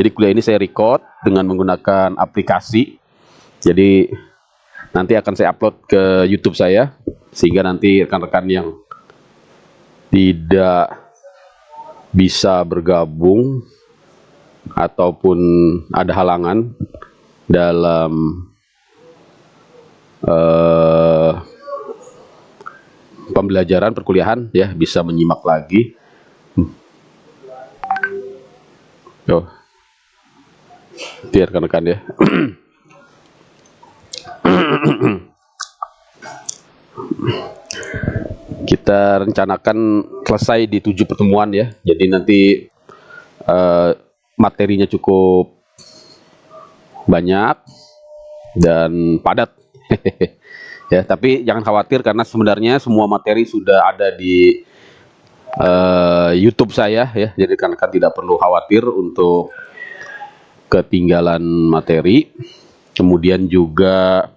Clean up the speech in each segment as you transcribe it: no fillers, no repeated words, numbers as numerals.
Jadi kuliah ini saya record dengan menggunakan aplikasi. Jadi nanti akan saya upload ke YouTube saya, sehingga nanti rekan-rekan yang tidak bisa bergabung ataupun ada halangan dalam pembelajaran perkuliahan ya bisa menyimak lagi. Oh, biar rekan-rekan ya. Kita rencanakan selesai di 7 pertemuan ya. Jadi nanti materinya cukup banyak dan padat. Ya, tapi jangan khawatir karena sebenarnya semua materi sudah ada di YouTube saya ya. Jadi rekan-rekan tidak perlu khawatir untuk ketinggalan materi. Kemudian juga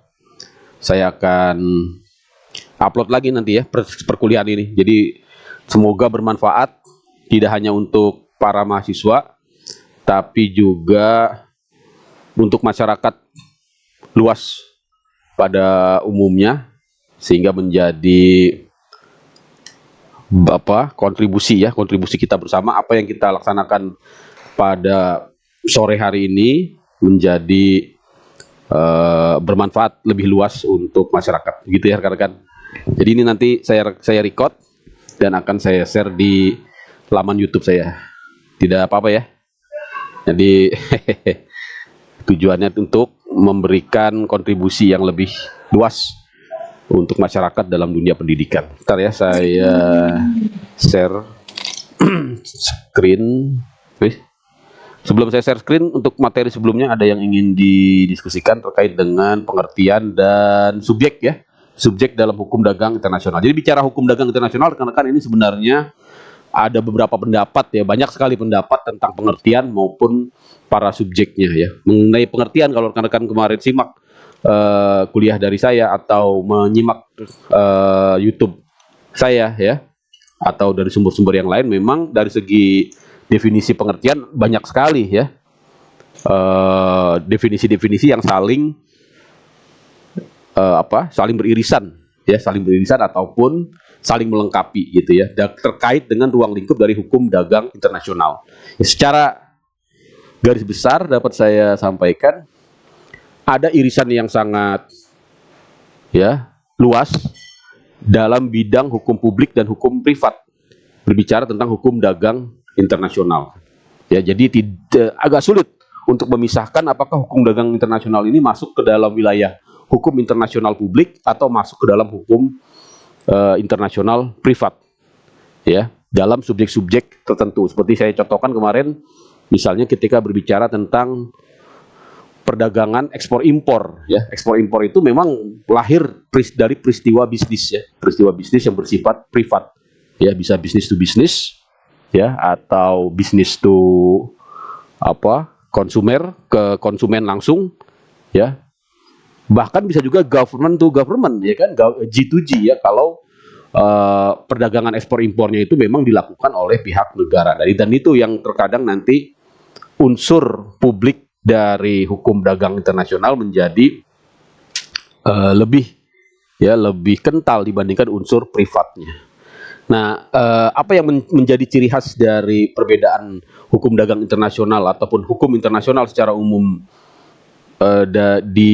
saya akan upload lagi nanti ya perkuliahan ini. Jadi semoga bermanfaat tidak hanya untuk para mahasiswa tapi juga untuk masyarakat luas pada umumnya, sehingga menjadi kontribusi kita bersama apa yang kita laksanakan pada sore hari ini menjadi bermanfaat lebih luas untuk masyarakat, gitu ya rekan-rekan. Jadi ini nanti saya record dan akan saya share di laman YouTube saya. Tidak apa-apa ya. Jadi tujuannya untuk memberikan kontribusi yang lebih luas untuk masyarakat dalam dunia pendidikan. Bentar ya, saya share screen. Sebelum saya share screen, untuk materi sebelumnya ada yang ingin didiskusikan terkait dengan pengertian dan subjek ya. Subjek dalam hukum dagang internasional. Jadi bicara hukum dagang internasional, rekan-rekan, ini sebenarnya ada beberapa pendapat ya, banyak sekali pendapat tentang pengertian maupun para subjeknya ya. Mengenai pengertian, kalau rekan-rekan kemarin simak kuliah dari saya atau menyimak YouTube saya ya, atau dari sumber-sumber yang lain, memang dari segi definisi pengertian banyak sekali ya, definisi-definisi yang saling saling beririsan ya, saling beririsan ataupun saling melengkapi gitu ya, terkait dengan ruang lingkup dari hukum dagang internasional. Ya, secara garis besar dapat saya sampaikan ada irisan yang sangat ya luas dalam bidang hukum publik dan hukum privat berbicara tentang hukum dagang internasional. Ya, jadi agak sulit untuk memisahkan apakah hukum dagang internasional ini masuk ke dalam wilayah hukum internasional publik atau masuk ke dalam hukum internasional privat. Ya, dalam subjek-subjek tertentu. Seperti saya contohkan kemarin, misalnya ketika berbicara tentang perdagangan ekspor impor ya. Ekspor impor itu memang lahir dari peristiwa bisnis ya, peristiwa bisnis yang bersifat privat. Ya, bisa bisnis to bisnis ya, atau bisnis to konsumer ke konsumen langsung ya. Bahkan bisa juga government to government ya kan, G2G ya, kalau perdagangan ekspor impornya itu memang dilakukan oleh pihak negara. Dan itu yang terkadang nanti unsur publik dari hukum dagang internasional menjadi lebih kental dibandingkan unsur privatnya. Nah, apa yang menjadi ciri khas dari perbedaan hukum dagang internasional ataupun hukum internasional secara umum di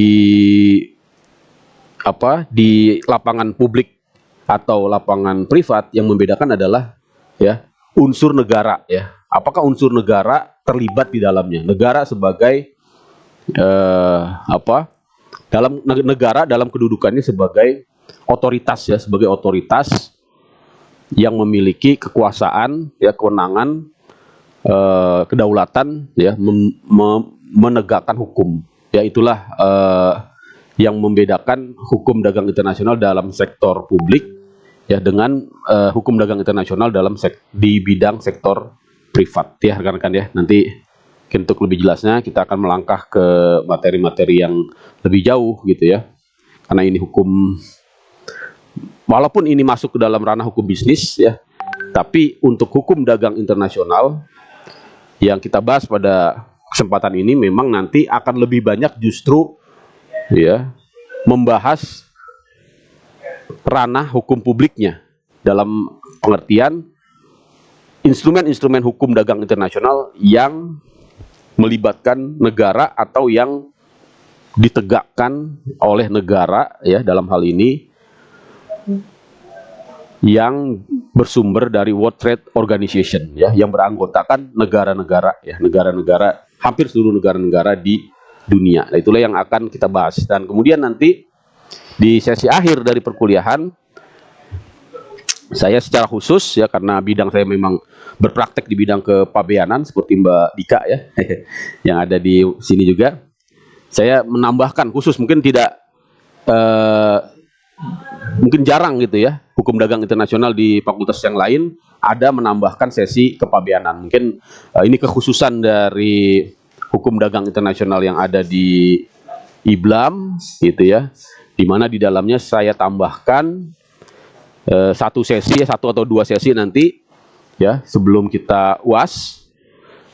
lapangan publik atau lapangan privat, yang membedakan adalah ya unsur negara ya. Apakah unsur negara terlibat di dalamnya? Negara sebagai dalam negara dalam kedudukannya sebagai otoritas ya, sebagai otoritas yang memiliki kekuasaan ya, kewenangan, kedaulatan ya, menegakkan hukum. Ya, itulah yang membedakan hukum dagang internasional dalam sektor publik ya dengan hukum dagang internasional di bidang sektor privat ya rekan-rekan ya. Nanti untuk lebih jelasnya kita akan melangkah ke materi-materi yang lebih jauh gitu ya. Karena ini hukum, walaupun ini masuk ke dalam ranah hukum bisnis ya, tapi untuk hukum dagang internasional yang kita bahas pada kesempatan ini memang nanti akan lebih banyak justru ya membahas ranah hukum publiknya dalam pengertian instrumen-instrumen hukum dagang internasional yang melibatkan negara atau yang ditegakkan oleh negara ya dalam hal ini yang bersumber dari World Trade Organization ya yang beranggotakan negara-negara ya negara-negara hampir seluruh negara-negara di dunia. Nah, itulah yang akan kita bahas dan kemudian nanti di sesi akhir dari perkuliahan saya secara khusus ya karena bidang saya memang berpraktek di bidang kepabeanan seperti Mbak Dika ya yang ada di sini juga. Saya menambahkan khusus mungkin tidak mungkin jarang gitu ya hukum dagang internasional di fakultas yang lain ada menambahkan sesi kepabeanan. Mungkin ini kekhususan dari hukum dagang internasional yang ada di IBLAM gitu ya, di mana di dalamnya saya tambahkan satu sesi, satu atau dua sesi nanti ya sebelum kita UAS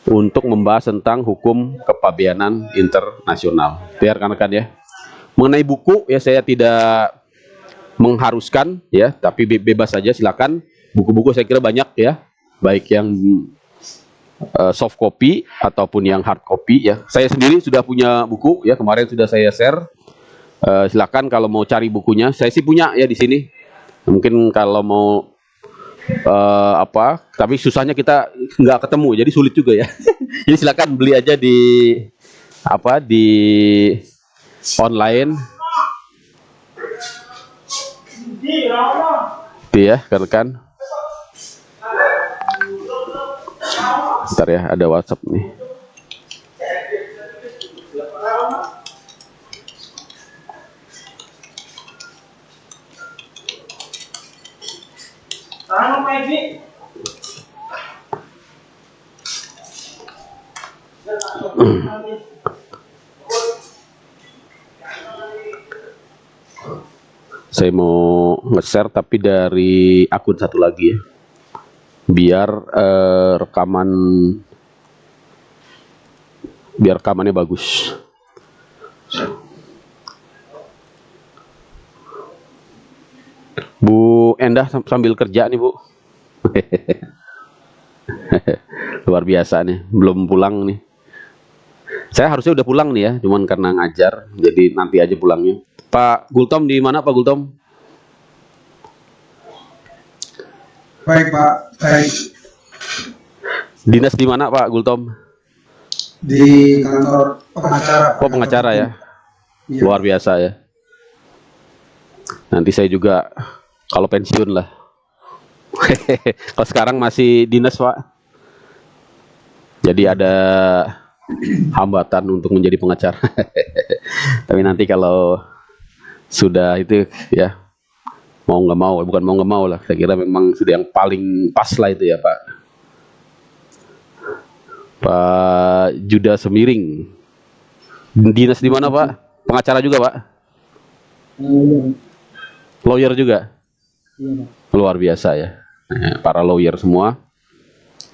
untuk membahas tentang hukum kepabeanan internasional. Ya rekan-rekan ya. Mengenai buku ya saya tidak mengharuskan ya, tapi bebas saja silakan. Buku-buku saya kira banyak ya, baik yang soft copy ataupun yang hard copy ya. Saya sendiri sudah punya buku ya, kemarin sudah saya share. Silakan kalau mau cari bukunya. Saya sih punya ya di sini. Mungkin kalau mau tapi susahnya kita nggak ketemu, jadi sulit juga ya. Jadi silakan beli aja di di online. Itu ya kan. Bentar ya, ada WhatsApp nih. Saya mau nge-share tapi dari akun satu lagi ya, biar rekamannya bagus. Bu Endah sambil kerja nih Bu. Luar biasa nih, belum pulang nih. Saya harusnya udah pulang nih ya, cuman karena ngajar, jadi nanti aja pulangnya. Pak Gultom di mana Pak Gultom? Baik Pak, baik. Dinas di mana Pak Gultom? Di kantor pengacara. Oh pengacara ya? Iya. Luar biasa ya. Nanti saya juga kalau pensiun lah. Kalau sekarang masih dinas Pak. Jadi ada hambatan untuk menjadi pengacara. Tapi nanti kalau sudah itu ya mau nggak mau, bukan mau nggak mau lah, saya kira memang sudah yang paling pas lah itu ya Pak. Pak Juda Semiring, dinas di mana Pak? Pengacara juga Pak? Lawyer juga? Iya, Pak. Luar biasa ya, para lawyer semua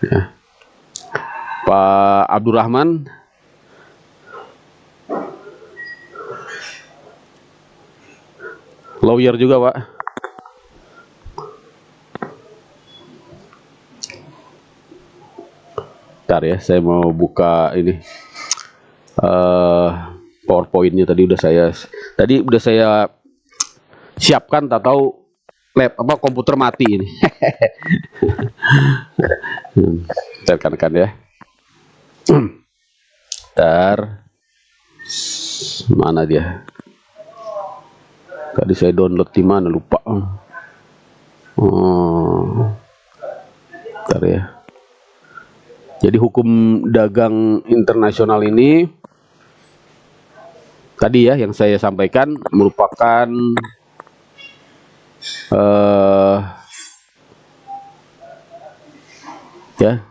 ya. Pak Abdurrahman, lawyer juga Pak. Bentar ya, saya mau buka ini PowerPoint-nya tadi udah saya siapkan, tak tahu komputer mati ini. Tekan-tekan ya. Bentar, mana dia? Tadi saya download di mana lupa. Bentar ya. Jadi hukum dagang internasional ini tadi ya yang saya sampaikan merupakan ya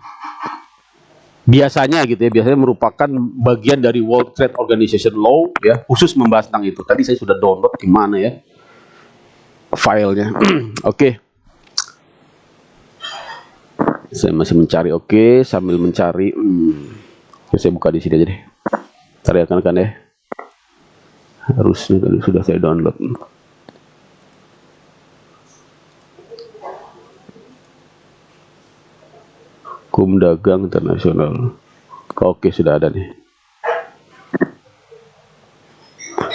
biasanya gitu ya, biasanya merupakan bagian dari World Trade Organization Law ya, khusus membahas tentang itu. Tadi saya sudah download di mana ya filenya. Oke. Saya masih mencari, sambil mencari Ya, saya buka di sini aja deh. Ntar ya kan ya. Harusnya tadi sudah saya download. Hukum dagang internasional. Oke, sudah ada nih.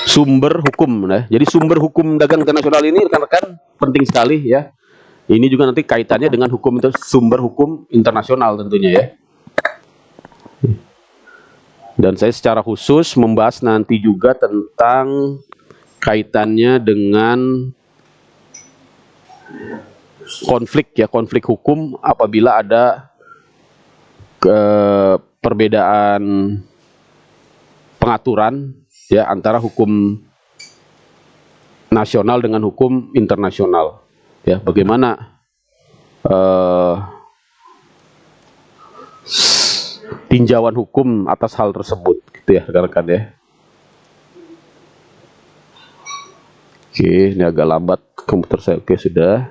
Sumber hukum, nah. Jadi sumber hukum dagang internasional ini rekan-rekan penting sekali ya. Ini juga nanti kaitannya dengan hukum itu, sumber hukum internasional tentunya ya. Dan saya secara khusus membahas nanti juga tentang kaitannya dengan konflik ya, konflik hukum apabila ada perbedaan pengaturan ya antara hukum nasional dengan hukum internasional ya, bagaimana tinjauan hukum atas hal tersebut gitu ya rekan-rekan ya. Oke, ini agak lambat komputer saya. Oke, sudah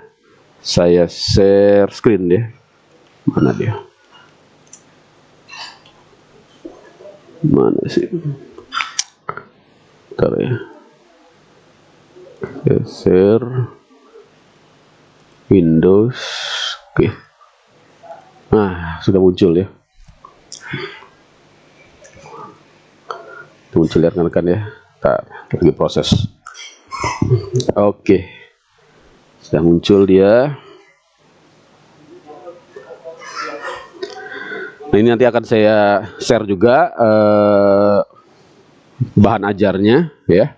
saya share screen ya. Mana dia? Mana sih? Bentar ya. Share Windows. Oke. Nah, sudah muncul ya. Muncul ya rekan-rekan ya. Kita lagi proses. Oke. Sudah muncul dia. Nah, ini nanti akan saya share juga bahan ajarnya ya,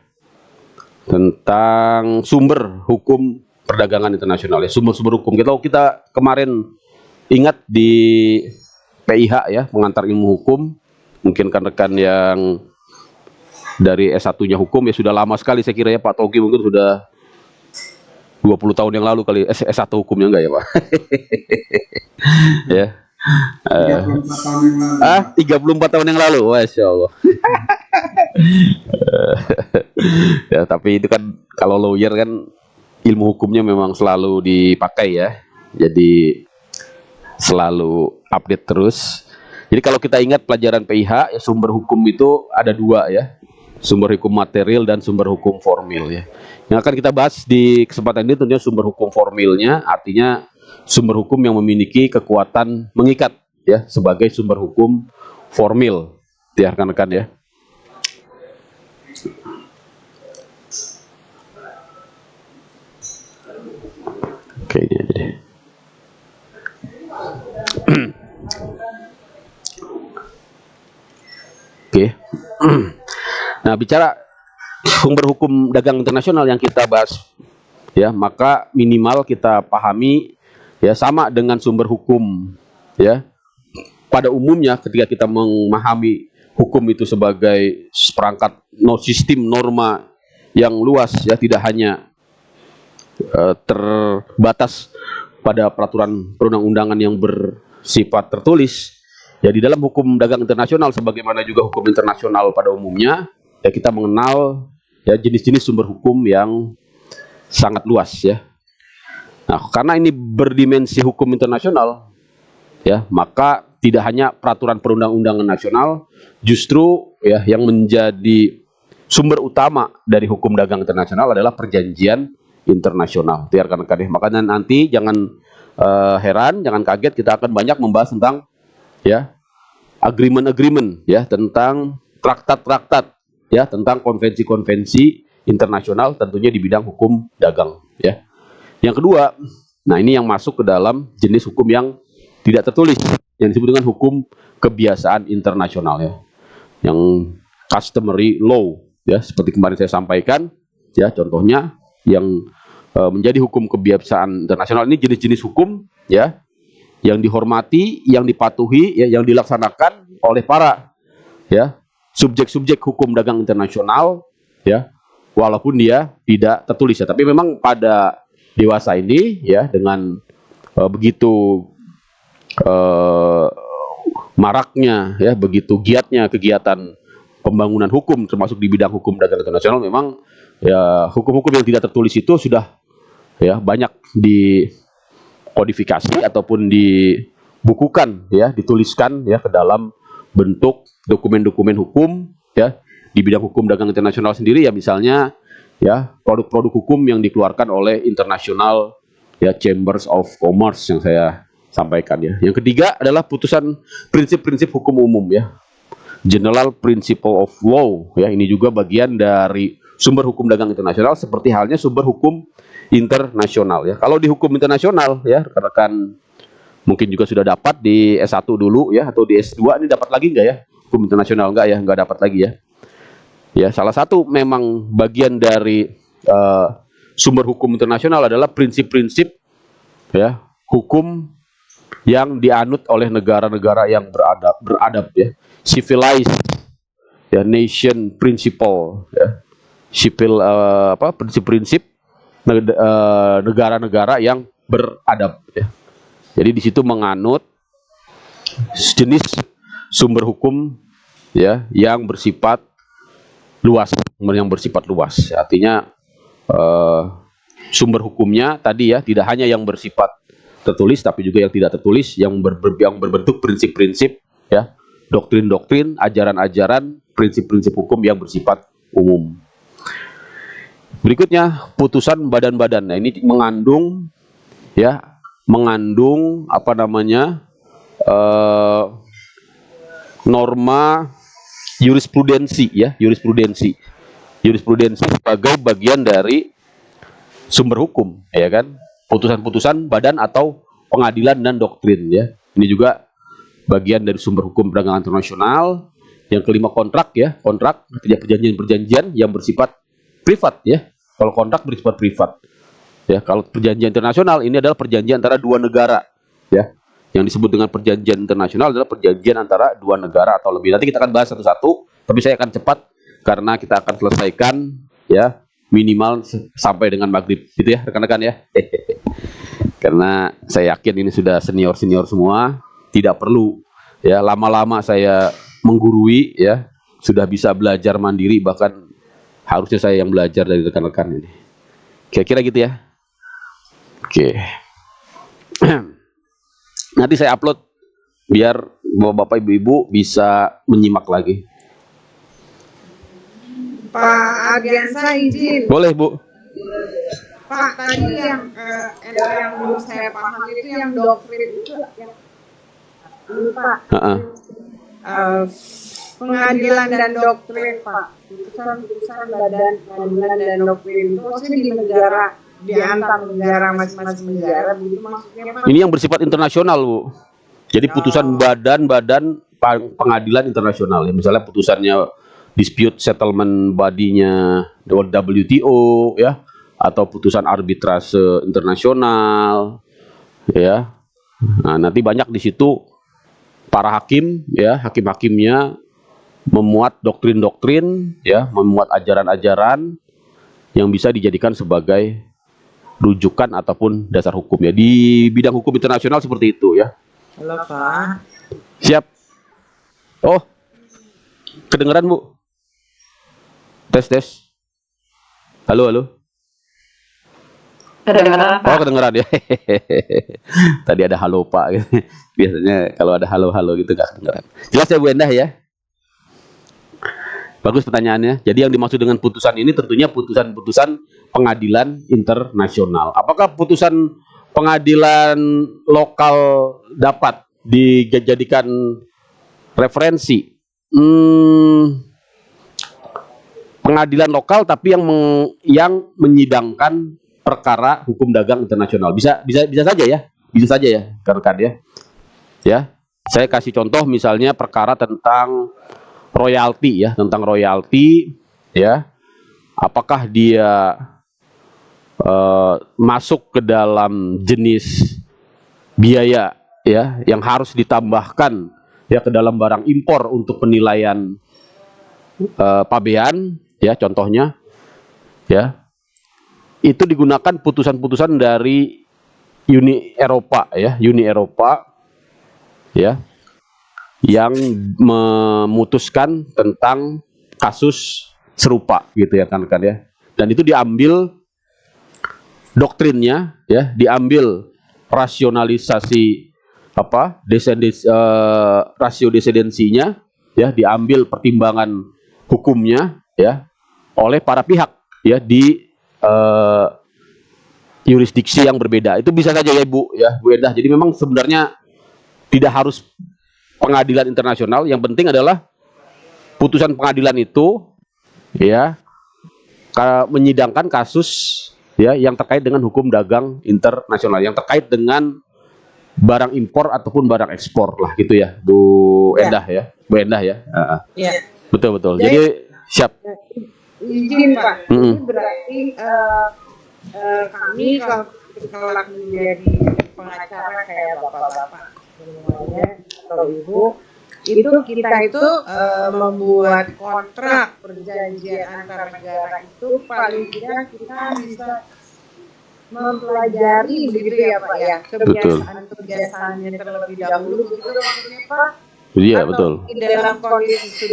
tentang sumber hukum perdagangan internasional ya, sumber-sumber hukum. Kita kemarin ingat di PIH ya, pengantar ilmu hukum, mungkin kan-rekan yang dari S1-nya hukum ya sudah lama sekali saya kira ya, Pak Togi mungkin sudah 20 tahun yang lalu kali S1 hukumnya enggak ya Pak? Ya. 34 tahun yang lalu. 34 tahun yang lalu, Masya Allah. Ya, tapi itu kan kalau lawyer kan ilmu hukumnya memang selalu dipakai ya, jadi selalu update terus. Jadi kalau kita ingat pelajaran PIH ya, sumber hukum itu ada dua ya, sumber hukum material dan sumber hukum formil ya. Yang akan kita bahas di kesempatan ini tentunya sumber hukum formilnya, artinya sumber hukum yang memiliki kekuatan mengikat ya, sebagai sumber hukum formil ya rekan-rekan ya. Oke, ini aja deh. Oke. Nah, bicara sumber hukum dagang internasional yang kita bahas ya, maka minimal kita pahami ya, sama dengan sumber hukum ya. Pada umumnya ketika kita memahami hukum itu sebagai perangkat sistem norma yang luas ya, tidak hanya terbatas pada peraturan perundang-undangan yang bersifat tertulis ya. Di dalam hukum dagang internasional sebagaimana juga hukum internasional pada umumnya ya, kita mengenal ya jenis-jenis sumber hukum yang sangat luas ya. Nah, karena ini berdimensi hukum internasional ya, maka tidak hanya peraturan perundang-undangan nasional, justru ya yang menjadi sumber utama dari hukum dagang internasional adalah perjanjian internasional. Itu ya rekan-rekan ya. Makanya nanti jangan heran, jangan kaget, kita akan banyak membahas tentang ya agreement-agreement ya, tentang traktat-traktat ya, tentang konvensi-konvensi internasional tentunya di bidang hukum dagang ya. Yang kedua, nah ini yang masuk ke dalam jenis hukum yang tidak tertulis, yang disebut dengan hukum kebiasaan internasional ya, yang customary law ya, seperti kemarin saya sampaikan ya, contohnya yang menjadi hukum kebiasaan internasional ini jenis-jenis hukum ya, yang dihormati, yang dipatuhi ya, yang dilaksanakan oleh para ya subjek-subjek hukum dagang internasional ya, walaupun dia tidak tertulis ya. Tapi memang pada dewasa ini ya, dengan begitu maraknya ya, begitu giatnya kegiatan pembangunan hukum termasuk di bidang hukum dagang internasional, memang ya hukum-hukum yang tidak tertulis itu sudah ya banyak dikodifikasi ataupun dibukukan ya, dituliskan ya ke dalam bentuk dokumen-dokumen hukum ya di bidang hukum dagang internasional sendiri ya, misalnya ya produk-produk hukum yang dikeluarkan oleh international ya Chambers of Commerce yang saya sampaikan ya. Yang ketiga adalah putusan prinsip-prinsip hukum umum ya. General Principle of Law ya, ini juga bagian dari sumber hukum dagang internasional seperti halnya sumber hukum internasional ya. Kalau di hukum internasional ya, rekan-rekan mungkin juga sudah dapat di S1 dulu ya, atau di S2 ini dapat lagi enggak ya? Hukum internasional enggak ya? Enggak dapat lagi ya. Ya, salah satu memang bagian dari sumber hukum internasional adalah prinsip-prinsip ya, hukum yang dianut oleh negara-negara yang beradab ya. Civilized ya, nation principle ya. Civil prinsip-prinsip negara-negara yang beradab ya. Jadi di situ menganut jenis sumber hukum ya yang bersifat luas, Artinya sumber hukumnya tadi ya tidak hanya yang bersifat tertulis tapi juga yang tidak tertulis, yang berbentuk prinsip-prinsip ya, doktrin-doktrin, ajaran-ajaran, prinsip-prinsip hukum yang bersifat umum. Berikutnya putusan badan-badan. Nah, ini mengandung norma jurisprudensi ya, jurisprudensi sebagai bagian dari sumber hukum ya kan, putusan-putusan badan atau pengadilan dan doktrin ya. Ini juga bagian dari sumber hukum perdagangan internasional. Yang kelima kontrak ya, kontrak artinya perjanjian-perjanjian yang bersifat privat ya. Kalau kontrak bersifat privat ya, kalau perjanjian internasional ini adalah perjanjian antara dua negara ya. Yang disebut dengan perjanjian internasional adalah perjanjian antara dua negara atau lebih. Nanti kita akan bahas satu-satu, tapi saya akan cepat karena kita akan selesaikan ya minimal sampai dengan maghrib gitu ya rekan-rekan ya. Karena saya yakin ini sudah senior-senior semua, tidak perlu ya lama-lama saya menggurui ya, sudah bisa belajar mandiri, bahkan harusnya saya yang belajar dari rekan-rekan ini. Kira-kira gitu ya. Oke. Nanti saya upload biar Bapak Ibu bisa menyimak lagi. Pak Ardiansa izin. Boleh, Bu. Pak, tadi yang belum saya paham itu yang doktrin itu yang Pak. Pengadilan dan doktrin, Pak. Putusan badan pengadilan dan doktrin itu maksudnya di negara, di antar negara, masing-masing negara, begitu maksudnya, Pak. Ini yang bersifat internasional, Bu. Jadi putusan badan-badan pengadilan internasional ya. Misalnya putusannya dispute settlement body-nya WTO ya, atau putusan arbitrase internasional ya. Nah, nanti banyak di situ para hakim ya, hakim-hakimnya memuat doktrin-doktrin ya, memuat ajaran-ajaran yang bisa dijadikan sebagai rujukan ataupun dasar hukum ya. Di bidang hukum internasional seperti itu ya. Halo, Pak. Siap. Oh, kedengeran, Bu? Tes. Halo. Kedengeran, Pak. Oh, kedengeran ya. Tadi ada halo, Pak. Biasanya kalau ada halo gitu nggak kedengeran. Jelas ya, Bu Endah ya? Bagus pertanyaannya. Jadi yang dimaksud dengan putusan ini tentunya putusan-putusan pengadilan internasional. Apakah putusan pengadilan lokal dapat dijadikan referensi? Pengadilan lokal tapi yang menyidangkan perkara hukum dagang internasional. Bisa saja ya. Bisa saja ya, rekan-rekan ya. Ya. Saya kasih contoh misalnya perkara tentang royalti ya, ya. Apakah dia masuk ke dalam jenis biaya ya yang harus ditambahkan ya ke dalam barang impor untuk penilaian pabean ya, contohnya ya. Itu digunakan putusan-putusan dari Uni Eropa ya, yang memutuskan tentang kasus serupa gitu ya kan ya. Dan itu diambil doktrinnya ya, diambil rasionalisasi rasio desedensinya ya diambil pertimbangan hukumnya ya oleh para pihak ya di yurisdiksi yang berbeda. Itu bisa saja ya Bu Endah. Jadi memang sebenarnya tidak harus pengadilan internasional, yang penting adalah putusan pengadilan itu ya menyidangkan kasus ya yang terkait dengan hukum dagang internasional, yang terkait dengan barang impor ataupun barang ekspor lah gitu ya Bu Endah ya. Bu Endah ya. Ya. Betul. Jadi siap. Izin Pak, ini berarti kami kalau kelak menjadi pengacara kayak bapak-bapak semuanya atau ibu, itu kita itu membuat kontrak perjanjian antar negara itu paling tidak kita bisa mempelajari begitu ya Pak ya, kebiasaan-kebiasaannya terlebih dahulu begitu maksudnya Pak. Iya, atau betul. Dalam kondisi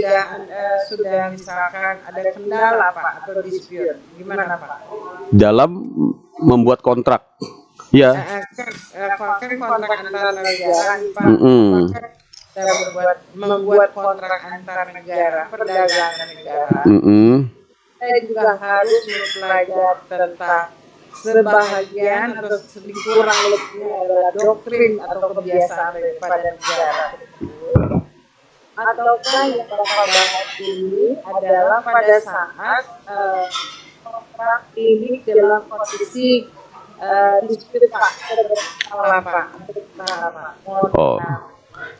sudah misalkan ada kendala Pak atau dispute, gimana Pak? Dalam membuat kontrak, ya. Kan kontrak antar negara nih Pak. Dalam membuat kontrak antar negara, perdagangan negara. Saya juga harus mempelajari tentang sebahagian atau sedikit kurang lebihnya adalah doktrin atau kebiasaan daripada negara tersebut. Ataukah yang Bapak bahas ini adalah pada saat kontrak ini dalam posisi dispute Pak, salah Pak. Oh.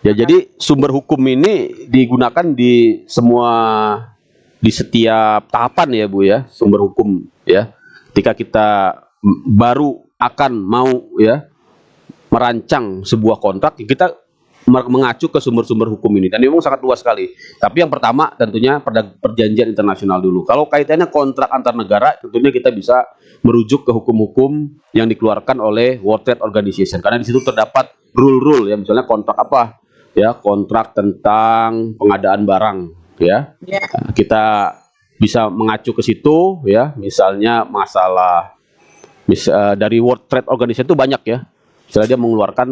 Ya, jadi sumber hukum ini digunakan di setiap tahapan ya Bu ya, sumber hukum ya. Ketika kita baru akan mau ya merancang sebuah kontrak, kita mengacu ke sumber-sumber hukum ini, dan memang sangat luas sekali. Tapi yang pertama tentunya perjanjian internasional dulu. Kalau kaitannya kontrak antar negara, tentunya kita bisa merujuk ke hukum-hukum yang dikeluarkan oleh World Trade Organization, karena di situ terdapat rule-rule ya, misalnya kontrak apa ya, kontrak tentang pengadaan barang ya. Kita bisa mengacu ke situ ya, misalnya masalah dari World Trade Organization itu banyak ya, misalnya dia mengeluarkan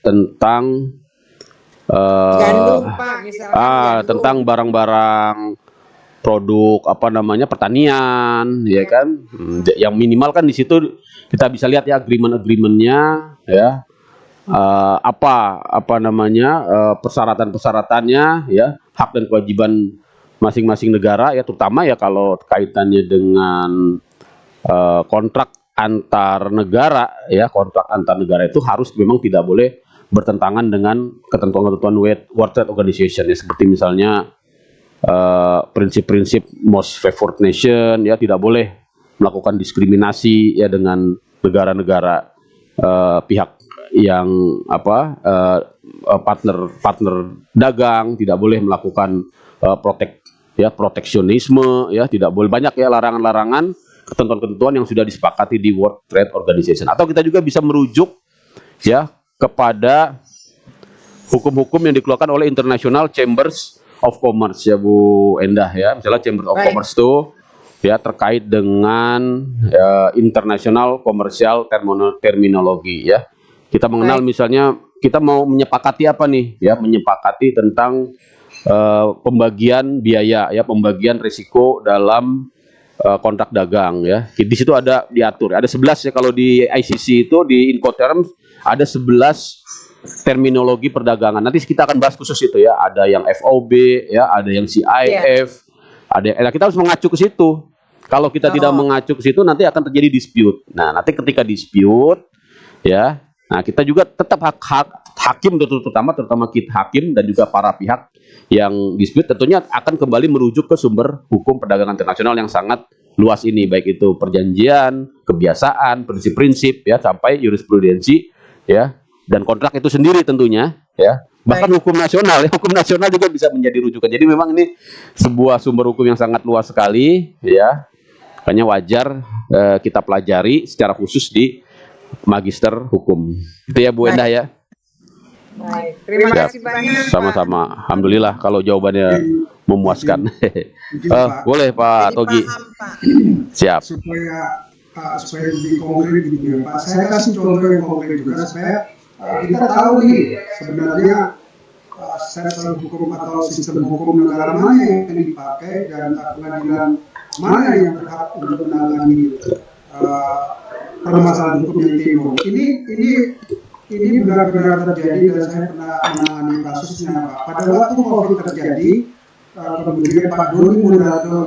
tentang gandum, Pak, misalnya tentang barang-barang produk apa namanya pertanian ya kan, yang minimal kan di situ kita bisa lihat ya agreement-agreementnya ya, apa namanya persyaratan-persyaratannya ya, hak dan kewajiban masing-masing negara ya, terutama ya kalau kaitannya dengan kontrak antar negara ya, kontrak antar negara itu harus memang tidak boleh bertentangan dengan ketentuan-ketentuan World Trade Organization ya, seperti misalnya prinsip-prinsip most favored nation ya, tidak boleh melakukan diskriminasi ya dengan negara-negara pihak yang partner dagang, tidak boleh melakukan proteksionisme ya, tidak boleh, banyak ya larangan-larangan, ketentuan-ketentuan yang sudah disepakati di World Trade Organization. Atau kita juga bisa merujuk ya kepada hukum-hukum yang dikeluarkan oleh International Chambers of Commerce ya Bu Endah ya. Misalnya Chambers of Commerce itu ya terkait dengan international commercial terminologi ya. Kita mengenal misalnya kita mau menyepakati apa nih ya, menyepakati tentang pembagian biaya ya, pembagian risiko dalam kontrak dagang ya. Di situ ada diatur, ada 11 ya, kalau di ICC itu di Incoterms ada 11 terminologi perdagangan. Nanti kita akan bahas khusus itu ya. Ada yang FOB ya, ada yang CIF, ada kita harus mengacu ke situ. Kalau kita tidak mengacu ke situ nanti akan terjadi dispute. Nah, nanti ketika dispute ya, nah kita juga tetap hakim terutama kita hakim dan juga para pihak yang dispute tentunya akan kembali merujuk ke sumber hukum perdagangan internasional yang sangat luas ini, baik itu perjanjian, kebiasaan, prinsip-prinsip ya, sampai jurisprudensi ya, dan kontrak itu sendiri tentunya ya, bahkan hukum nasional ya, hukum nasional juga bisa menjadi rujukan. Jadi memang ini sebuah sumber hukum yang sangat luas sekali ya, makanya wajar kita pelajari secara khusus di magister hukum. Itu ya Bu Endah ya. Baik, terima kasih banyak. Sama-sama. Alhamdulillah kalau jawabannya memuaskan. Boleh Pak Togi. Siap. Supaya lebih konkret gitu ya Pak. Saya kasih contoh yang konkret juga supaya kita tahu nih sebenarnya stelsel hukum atau sistem hukum negara mana yang dipakai dan pengadilan mana yang berhak untuk menangani permasalahan hukum yang timbul. Ini benar-benar terjadi dan saya pernah menangani kasusnya Pak. Pada waktu COVID terjadi, kemudian Pak Doni Monardo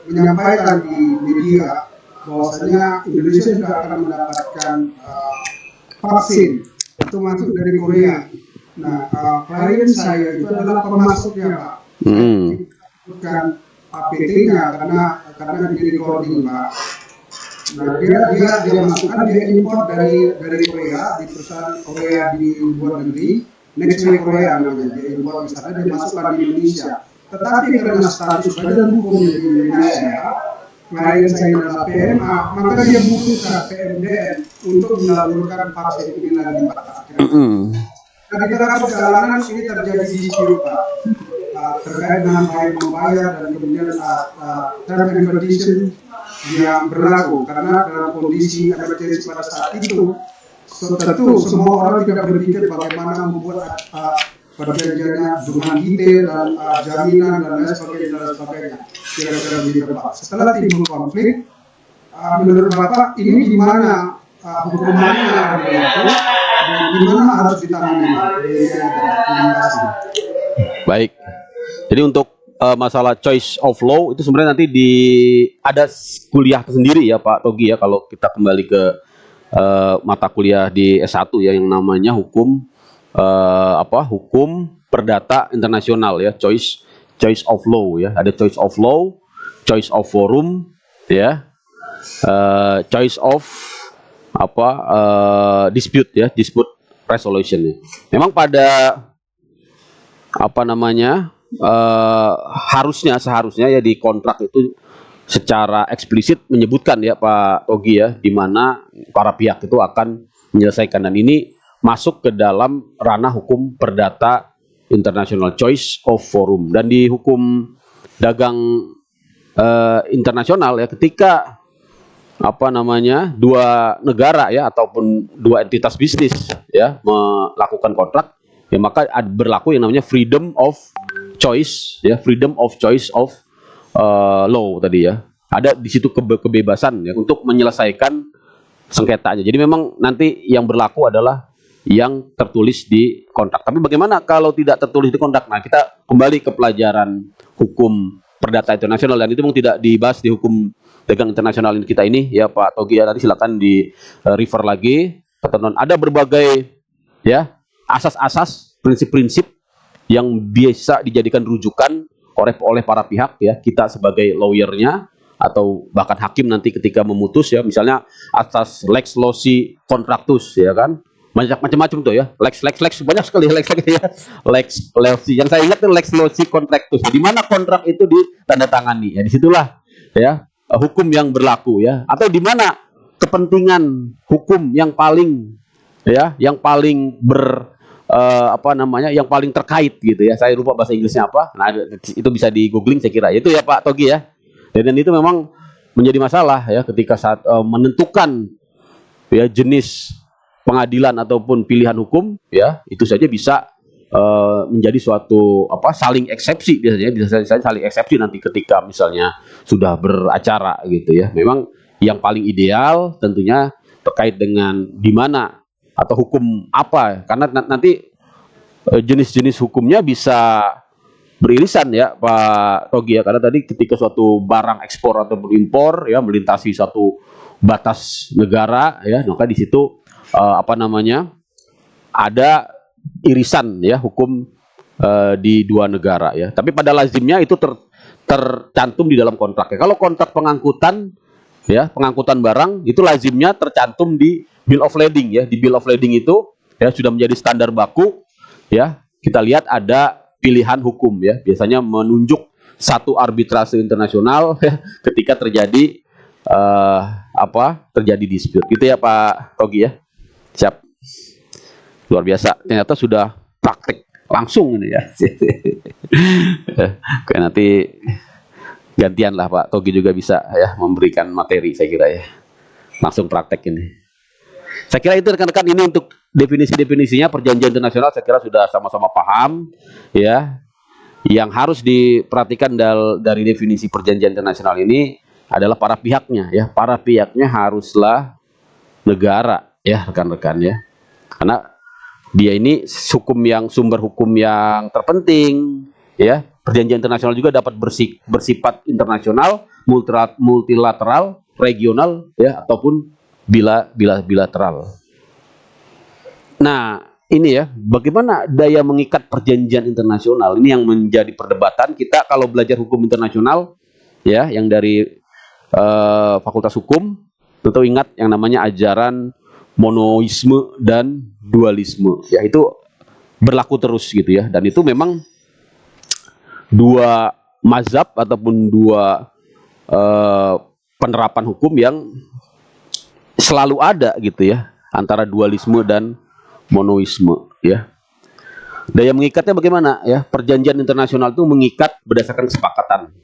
menyampaikan di media bahwasanya Indonesia juga akan mendapatkan vaksin itu masuk dari Korea. Nah, klien saya itu adalah pemasoknya Pak. Bukan APT-nya karena di recording Pak. Nah, dia masukkan, dia impor dari Korea, di perusahaan Korea di luar negeri, Nextway Korea namanya, dia impor ke sana, dia masukkan di Indonesia. Tetapi karena status badan hukumnya di Indonesia, klien saya adalah PMA, maka dia butuhkan PMDN untuk menyalurkan vaksin ini lagi Pak. Nah, di tengah perjalanan ini terjadi dispute Pak, terkait dengan baik membayar dan kemudian term and condition yang berlaku, karena dalam kondisi emergency pada saat itu tentu semua orang tidak berpikir bagaimana membuat perjanjiannya dengan detail dan jaminan dan lain sebagainya. Kira-kira begitu Pak. Setelah timbul konflik, menurut Bapak ini di mana hukumannya yang berlaku dan di mana harus ditangani Pak? Terima kasih. Baik. Jadi untuk masalah choice of law itu sebenarnya nanti ada kuliah tersendiri ya Pak Togi ya, kalau kita kembali ke mata kuliah di S1 ya yang namanya hukum hukum perdata internasional ya, choice of law ya. Ada choice of law, choice of forum ya, choice of dispute ya, dispute resolution ya. Memang pada seharusnya ya di kontrak itu secara eksplisit menyebutkan ya Pak Togi ya, di mana para pihak itu akan menyelesaikan, dan ini masuk ke dalam ranah hukum perdata internasional, choice of forum. Dan di hukum dagang internasional ya, ketika dua negara ya ataupun dua entitas bisnis ya melakukan kontrak ya, maka berlaku yang namanya freedom of choice ya, freedom of choice of law tadi ya. Ada di situ kebebasan ya untuk menyelesaikan sengketanya. Jadi memang nanti yang berlaku adalah yang tertulis di kontrak. Tapi bagaimana kalau tidak tertulis di kontrak? Nah, kita kembali ke pelajaran hukum perdata internasional, dan itu memang tidak dibahas di hukum dagang internasional kita ini ya Pak Togi ya. Nanti silakan di refer lagi ketentuan. Ada berbagai ya asas-asas, prinsip-prinsip yang biasa dijadikan rujukan oleh para pihak ya, kita sebagai lawyernya atau bahkan hakim nanti ketika memutus ya, misalnya asas lex loci contractus ya kan, macam-macam tuh ya, lex banyak sekali lex ya, lex loci. Yang saya ingat tuh lex loci contractus, di mana kontrak itu ditandatangani ya, disitulah ya hukum yang berlaku ya, atau di mana kepentingan hukum yang paling yang paling yang paling terkait gitu ya. Saya lupa bahasa Inggrisnya apa. Nah, itu bisa di googling saya kira. Itu ya Pak Togi ya. Dan itu memang menjadi masalah ya ketika saat menentukan ya jenis pengadilan ataupun pilihan hukum ya, itu saja bisa menjadi suatu saling eksepsi, biasanya bisa saling eksepsi nanti ketika misalnya sudah beracara gitu ya. Memang yang paling ideal tentunya terkait dengan di mana atau hukum apa, karena nanti jenis-jenis hukumnya bisa beririsan ya Pak Togi ya, karena tadi ketika suatu barang ekspor atau impor ya melintasi satu batas negara ya, maka di situ ada irisan ya hukum di dua negara ya. Tapi pada lazimnya itu tercantum di dalam kontrak ya. Kalau kontrak pengangkutan barang itu lazimnya tercantum di Bill of Lading ya. Di Bill of Lading itu ya sudah menjadi standar baku ya. Kita lihat ada pilihan hukum ya, biasanya menunjuk satu arbitrase internasional ya, ketika terjadi terjadi dispute gitu ya Pak Togi ya. Siap. Luar biasa, ternyata sudah praktek langsung ini ya. Oke, nanti gantian lah Pak Togi juga bisa ya memberikan materi, saya kira ya, langsung praktek ini. Saya kira itu rekan-rekan, ini untuk definisi-definisinya perjanjian internasional saya kira sudah sama-sama paham ya. Yang harus diperhatikan dari definisi perjanjian internasional ini adalah para pihaknya ya. Para pihaknya haruslah negara ya, rekan-rekan ya. Karena dia ini sumber hukum yang terpenting ya. Perjanjian internasional juga dapat bersifat internasional, multilateral, regional ya, ataupun bilateral. Nah, ini ya, bagaimana daya mengikat perjanjian internasional ini yang menjadi perdebatan kita kalau belajar hukum internasional ya, yang dari Fakultas Hukum tentu ingat yang namanya ajaran monoisme dan dualisme ya, itu berlaku terus gitu ya, dan itu memang dua mazhab ataupun dua penerapan hukum yang selalu ada gitu ya, antara dualisme dan monoisme ya. Daya mengikatnya bagaimana ya? Perjanjian internasional itu mengikat berdasarkan kesepakatan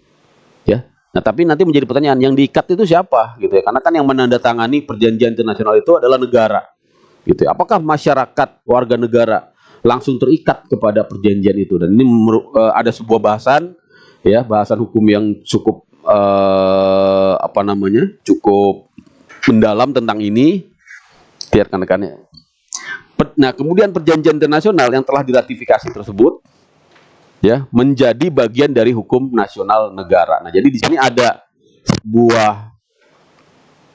ya. Nah, tapi nanti menjadi pertanyaan, yang diikat itu siapa gitu ya? Karena kan yang menandatangani perjanjian internasional itu adalah negara gitu ya. Apakah masyarakat warga negara langsung terikat kepada perjanjian itu? Dan ini ada sebuah bahasan ya, bahasan hukum yang cukup cukup mendalam tentang ini biar rekan-rekannya. Nah, kemudian perjanjian internasional yang telah diratifikasi tersebut ya menjadi bagian dari hukum nasional negara. Nah, jadi di sini ada sebuah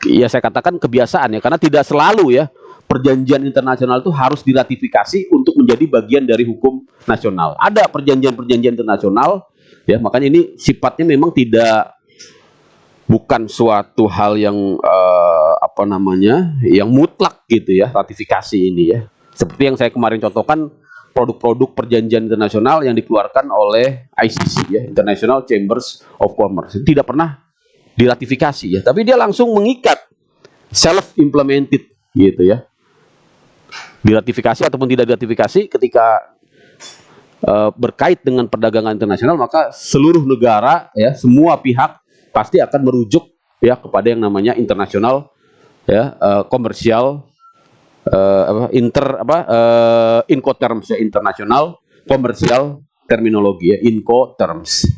ya saya katakan kebiasaan ya, karena tidak selalu ya perjanjian internasional itu harus diratifikasi untuk menjadi bagian dari hukum nasional. Ada perjanjian-perjanjian internasional ya, makanya ini sifatnya memang bukan suatu hal yang yang mutlak gitu ya, ratifikasi ini ya. Seperti yang saya kemarin contohkan, produk-produk perjanjian internasional yang dikeluarkan oleh ICC ya, International Chambers of Commerce, tidak pernah diratifikasi ya, tapi dia langsung mengikat, self implemented gitu ya. Diratifikasi ataupun tidak diratifikasi, ketika berkait dengan perdagangan internasional, maka seluruh negara ya, semua pihak pasti akan merujuk ya kepada yang namanya internasional ya, komersial Incoterms ya, internasional komersial terminologi ya, Incoterms.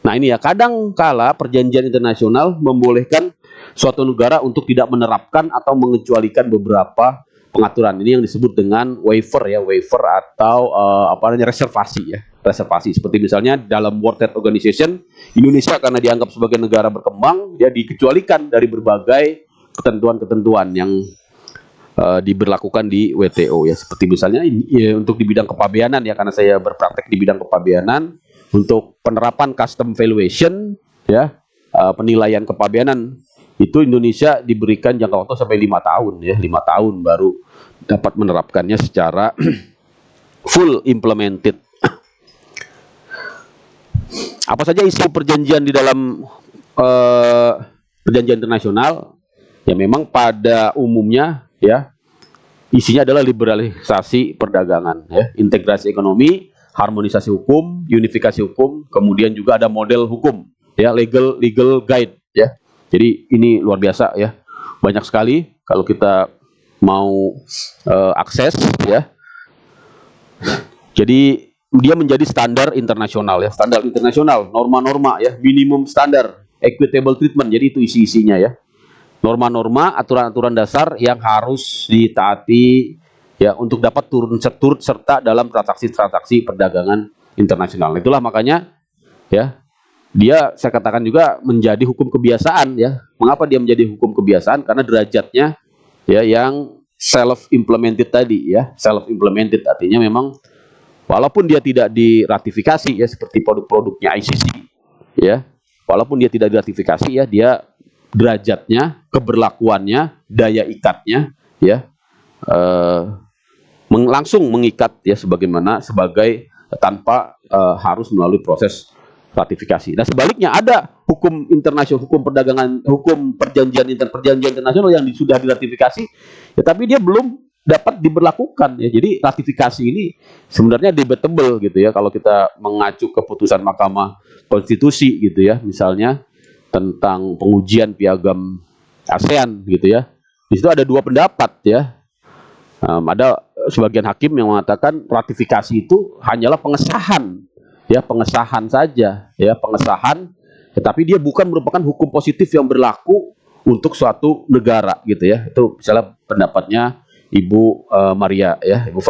Nah, ini ya, kadang kala perjanjian internasional membolehkan suatu negara untuk tidak menerapkan atau mengecualikan beberapa pengaturan. Ini yang disebut dengan waiver ya, waiver atau reservasi ya, reservasi. Seperti misalnya dalam World Trade Organization, Indonesia karena dianggap sebagai negara berkembang, dia dikecualikan dari berbagai ketentuan-ketentuan yang diberlakukan di WTO ya, seperti misalnya ya, untuk di bidang kepabeanan ya, karena saya berpraktek di bidang kepabeanan, untuk penerapan custom valuation ya, penilaian kepabeanan itu Indonesia diberikan jangka waktu sampai 5 tahun ya, 5 tahun baru dapat menerapkannya secara full implemented. Apa saja isi perjanjian di dalam perjanjian internasional? Ya memang pada umumnya ya isinya adalah liberalisasi perdagangan ya, integrasi ekonomi, harmonisasi hukum, unifikasi hukum, kemudian juga ada model hukum ya, legal guide ya. Jadi ini luar biasa ya, banyak sekali kalau kita mau akses ya. Jadi dia menjadi standar internasional ya, standar internasional, norma-norma ya, minimum standar, equitable treatment. Jadi itu isi-isinya ya. Norma-norma, aturan-aturan dasar yang harus ditaati ya untuk dapat turut serta dalam transaksi-transaksi perdagangan internasional. Itulah makanya ya, dia saya katakan juga menjadi hukum kebiasaan ya. Mengapa dia menjadi hukum kebiasaan? Karena derajatnya ya yang self implemented tadi ya. Self implemented artinya memang walaupun dia tidak diratifikasi ya, seperti produk-produknya ICC ya. Walaupun dia tidak diratifikasi ya, dia derajatnya, keberlakuannya, daya ikatnya ya langsung mengikat ya, sebagai tanpa harus melalui proses ratifikasi. Nah, sebaliknya ada hukum internasional, hukum perdagangan, hukum perjanjian internasional yang sudah diratifikasi ya, tapi dia belum dapat diberlakukan ya. Jadi ratifikasi ini sebenarnya debatable gitu ya, kalau kita mengacu keputusan Mahkamah Konstitusi gitu ya, misalnya tentang pengujian piagam ASEAN gitu ya. Di situ ada dua pendapat ya. Ada sebagian hakim yang mengatakan ratifikasi itu hanyalah pengesahan, ya pengesahan saja, ya pengesahan, tetapi dia bukan merupakan hukum positif yang berlaku untuk suatu negara, gitu ya. Itu misalnya pendapatnya Ibu Maria, ya Ibu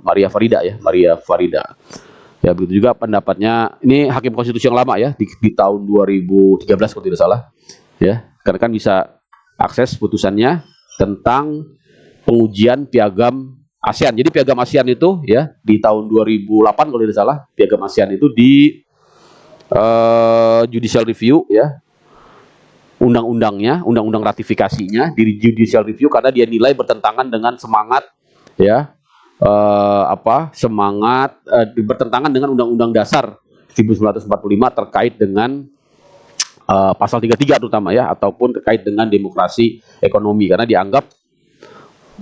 Maria Farida, ya Maria Farida. Ya begitu juga pendapatnya ini hakim konstitusi yang lama ya di tahun 2013 kalau tidak salah, ya karena kan bisa akses putusannya tentang pengujian piagam ASEAN. Jadi piagam ASEAN itu ya di tahun 2008 kalau tidak salah, piagam ASEAN itu di judicial review ya, undang-undangnya, undang-undang ratifikasinya di judicial review karena dia nilai bertentangan dengan semangat ya bertentangan dengan Undang-Undang Dasar 1945 terkait dengan pasal 33 terutama ya, ataupun terkait dengan demokrasi ekonomi, karena dianggap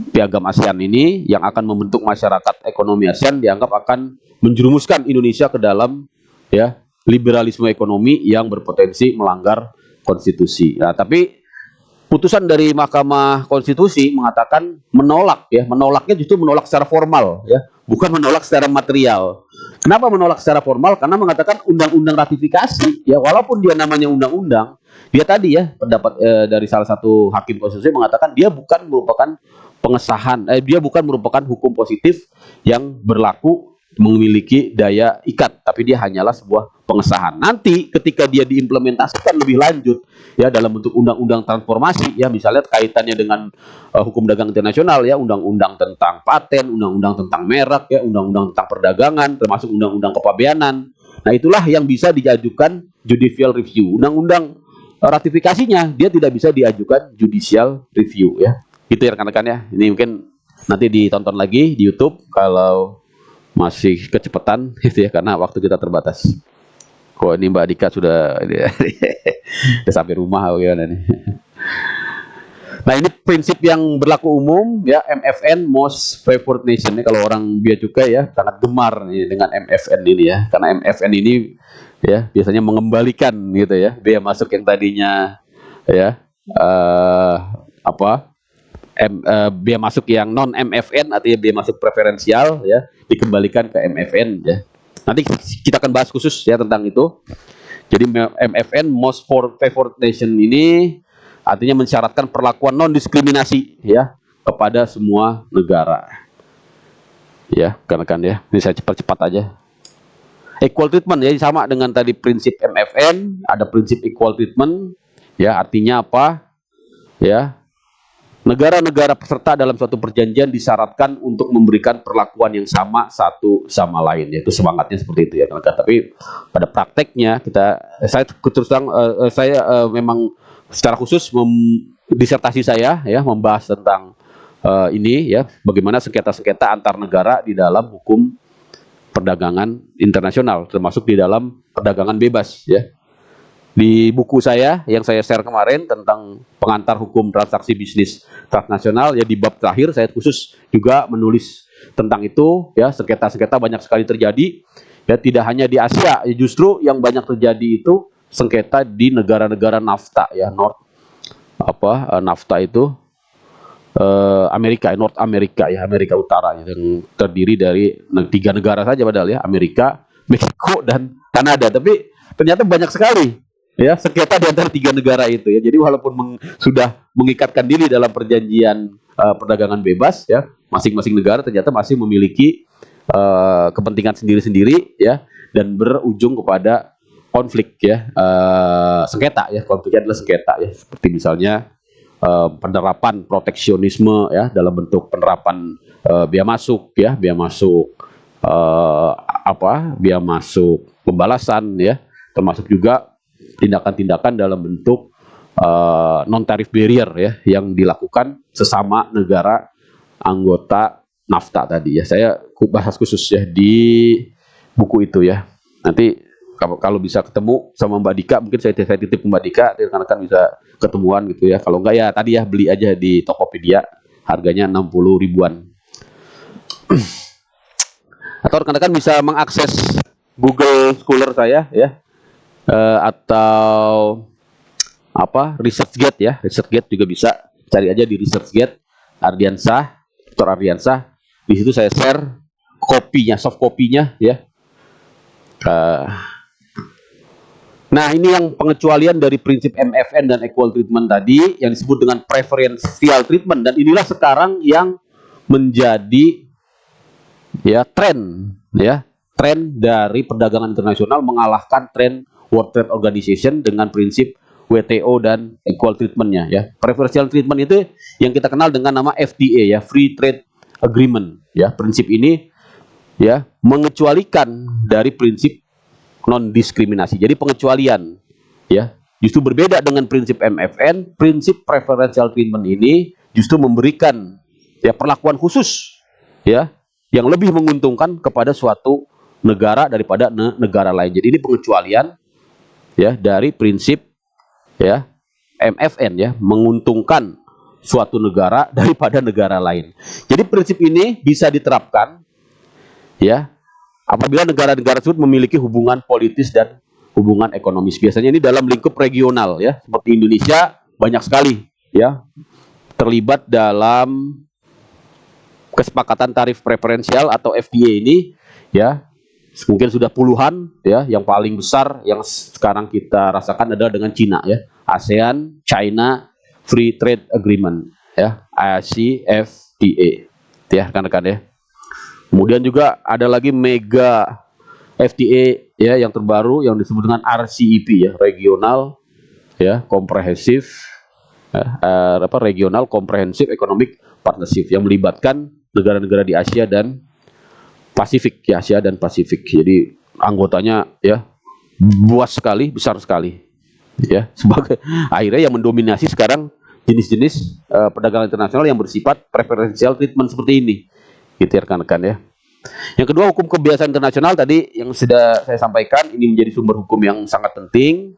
piagam ASEAN ini yang akan membentuk masyarakat ekonomi ASEAN dianggap akan menjerumuskan Indonesia ke dalam ya liberalisme ekonomi yang berpotensi melanggar konstitusi. Nah, tapi putusan dari Mahkamah Konstitusi mengatakan menolak ya, menolaknya justru menolak secara formal ya, bukan menolak secara material. Kenapa menolak secara formal? Karena mengatakan undang-undang ratifikasi ya, walaupun dia namanya undang-undang, dia tadi ya pendapat dari salah satu hakim konstitusi mengatakan dia bukan merupakan pengesahan, dia bukan merupakan hukum positif yang berlaku memiliki daya ikat, tapi dia hanyalah sebuah pengesahan. Nanti ketika dia diimplementasikan lebih lanjut ya dalam bentuk undang-undang transformasi ya, misalnya kaitannya dengan hukum dagang internasional ya, undang-undang tentang paten, undang-undang tentang merek ya, undang-undang tentang perdagangan, termasuk undang-undang kepabeanan. Nah, itulah yang bisa diajukan judicial review. Undang-undang ratifikasinya dia tidak bisa diajukan judicial review ya. Itu ya rekan-rekan ya. Ini mungkin nanti ditonton lagi di YouTube kalau masih kecepatan gitu ya, karena waktu kita terbatas. Kok ini Mbak Dika sudah sampai rumah gimana nih? Nah, ini prinsip yang berlaku umum ya, MFN Most Favored Nation. Ini kalau orang bea cukai ya sangat gemar nih dengan MFN ini ya, karena MFN ini ya biasanya mengembalikan gitu ya bea masuk yang tadinya ya bea masuk yang non MFN, artinya bea masuk preferensial ya, dikembalikan ke MFN ya. Nanti kita akan bahas khusus ya tentang itu. Jadi MFN Most Favored Nation ini artinya mensyaratkan perlakuan non diskriminasi ya kepada semua negara. Ya, kan ya. Ini saya cepat-cepat aja. Equal treatment ya, sama dengan tadi prinsip MFN, ada prinsip equal treatment ya, artinya apa? Ya. Negara-negara peserta dalam suatu perjanjian disyaratkan untuk memberikan perlakuan yang sama satu sama lain, yaitu semangatnya seperti itu ya. Tapi pada prakteknya saya terus terang memang secara khusus disertasi saya ya membahas tentang ini ya, bagaimana sengketa-sengketa antar negara di dalam hukum perdagangan internasional, termasuk di dalam perdagangan bebas ya. Di buku saya yang saya share kemarin tentang pengantar hukum transaksi bisnis transnasional ya, di bab terakhir saya khusus juga menulis tentang itu ya. Sengketa-sengketa banyak sekali terjadi ya, tidak hanya di Asia ya, justru yang banyak terjadi itu sengketa di negara-negara NAFTA ya, NAFTA itu North Amerika ya, Amerika Utara ya, yang terdiri dari 3 negara saja padahal ya, Amerika, Meksiko dan Kanada, tapi ternyata banyak sekali ya sengketa di antara 3 negara itu ya. Jadi walaupun sudah mengikatkan diri dalam perjanjian perdagangan bebas ya, masing-masing negara ternyata masih memiliki kepentingan sendiri-sendiri ya, dan berujung kepada konflik ya, sengketa ya. Konfliknya adalah sengketa ya, seperti misalnya penerapan proteksionisme ya, dalam bentuk penerapan bea masuk ya, bea masuk bea masuk pembalasan ya, termasuk juga tindakan-tindakan dalam bentuk non tarif barrier ya yang dilakukan sesama negara anggota NAFTA tadi ya. Saya bahas khusus ya di buku itu ya. Nanti kalau bisa ketemu sama Mbak Dika, mungkin saya titip ke Mbak Dika, karena kan bisa ketemuan gitu ya. Kalau enggak ya tadi ya beli aja di Tokopedia, harganya 60 ribuan. Atau rekan-rekan bisa mengakses Google Scholar saya ya. Atau ResearchGate ya, ResearchGate juga bisa, cari aja di ResearchGate Ardiansah Dr. Ardiansah. Di situ saya share kopinya, soft kopinya ya. Nah, ini yang pengecualian dari prinsip MFN dan equal treatment tadi yang disebut dengan preferential treatment, dan inilah sekarang yang menjadi ya tren dari perdagangan internasional mengalahkan tren World Trade Organization dengan prinsip WTO dan equal treatment-nya ya. Preferential treatment itu yang kita kenal dengan nama FTA ya, Free Trade Agreement ya. Prinsip ini ya mengecualikan dari prinsip non diskriminasi. Jadi pengecualian ya. Justru berbeda dengan prinsip MFN, prinsip preferential treatment ini justru memberikan ya perlakuan khusus ya yang lebih menguntungkan kepada suatu negara daripada negara lain. Jadi ini pengecualian ya dari prinsip ya MFN ya, menguntungkan suatu negara daripada negara lain. Jadi prinsip ini bisa diterapkan ya apabila negara-negara tersebut memiliki hubungan politis dan hubungan ekonomis. Biasanya ini dalam lingkup regional ya, seperti Indonesia banyak sekali ya terlibat dalam kesepakatan tarif preferensial atau FTA ini ya. Mungkin sudah puluhan ya, yang paling besar yang sekarang kita rasakan adalah dengan Cina ya. ASEAN China Free Trade Agreement ya, ACFTA ya rekan-rekan ya. Kemudian juga ada lagi mega FTA ya yang terbaru yang disebut dengan RCEP ya, regional ya komprehensif regional comprehensive economic partnership yang melibatkan negara-negara di Asia dan Pasifik ya, Asia dan Pasifik. Jadi anggotanya ya luas sekali, besar sekali ya, sebagai akhirnya yang mendominasi sekarang jenis-jenis perdagangan internasional yang bersifat preferential treatment seperti ini gitu ya rekan-rekan ya. Yang kedua, hukum kebiasaan internasional tadi yang sudah saya sampaikan, ini menjadi sumber hukum yang sangat penting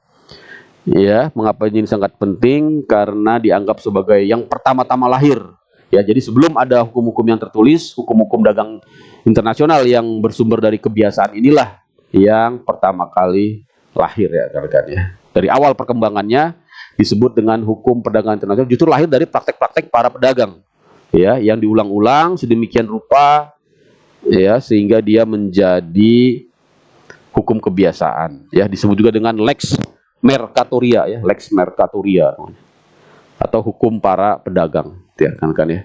ya. Mengapa ini sangat penting? Karena dianggap sebagai yang pertama-tama lahir ya. Jadi sebelum ada hukum-hukum yang tertulis, hukum-hukum dagang internasional yang bersumber dari kebiasaan inilah yang pertama kali lahir ya rekan-rekan ya. Dari awal perkembangannya disebut dengan hukum perdagangan internasional, justru lahir dari praktek-praktek para pedagang ya, yang diulang-ulang sedemikian rupa ya sehingga dia menjadi hukum kebiasaan ya. Disebut juga dengan Lex Mercatoria ya, Lex Mercatoria atau hukum para pedagang ya rekan-rekan ya.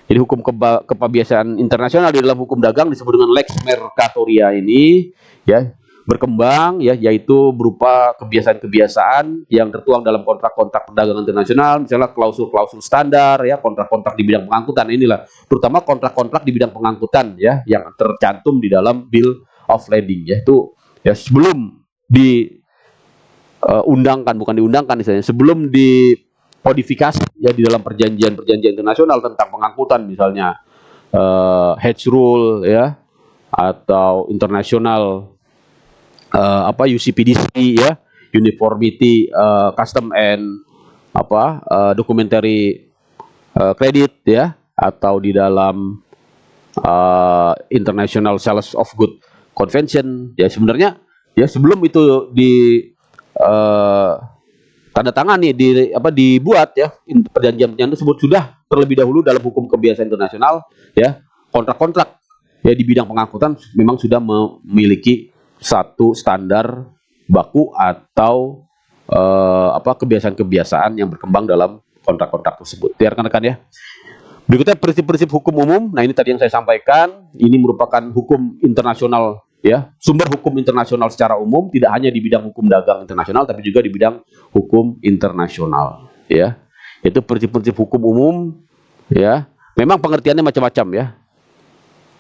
Jadi hukum kebiasaan internasional di dalam hukum dagang disebut dengan Lex Mercatoria ini ya berkembang ya, yaitu berupa kebiasaan-kebiasaan yang tertuang dalam kontrak-kontrak perdagangan internasional, misalnya klausul-klausul standar ya, kontrak-kontrak di bidang pengangkutan, inilah terutama kontrak-kontrak di bidang pengangkutan ya yang tercantum di dalam Bill of Lading ya. Itu ya sebelum diundangkan, bukan diundangkan misalnya, sebelum di kodifikasi ya di dalam perjanjian-perjanjian internasional tentang pengangkutan, misalnya hedge rule ya, atau internasional UCPDC ya, uniformity custom and documentary credit ya, atau di dalam International Sales of Goods Convention ya. Sebenarnya ya sebelum itu di tanda tangan nih dibuat ya, perjanjian-perjanjian tersebut sudah terlebih dahulu dalam hukum kebiasaan internasional ya, kontrak-kontrak ya di bidang pengangkutan memang sudah memiliki satu standar baku atau kebiasaan-kebiasaan yang berkembang dalam kontrak-kontrak tersebut ya rekan-rekan ya. Berikutnya prinsip-prinsip hukum umum. Nah, ini tadi yang saya sampaikan, ini merupakan hukum internasional ya, sumber hukum internasional secara umum, tidak hanya di bidang hukum dagang internasional tapi juga di bidang hukum internasional ya. Itu prinsip-prinsip hukum umum ya. Memang pengertiannya macam-macam ya.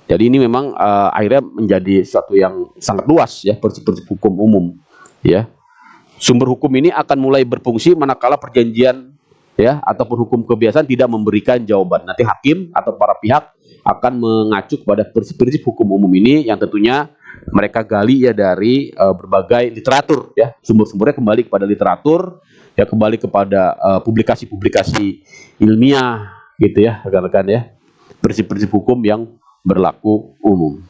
Jadi ini memang akhirnya menjadi sesuatu yang sangat luas ya, prinsip-prinsip hukum umum ya. Sumber hukum ini akan mulai berfungsi manakala perjanjian ya ataupun hukum kebiasaan tidak memberikan jawaban. Nanti hakim atau para pihak akan mengacu kepada prinsip-prinsip hukum umum ini yang tentunya mereka gali ya dari berbagai literatur ya, sumber-sumbernya kembali kepada literatur ya, kembali kepada publikasi-publikasi ilmiah gitu ya rekan-rekan ya, prinsip-prinsip hukum yang berlaku umum.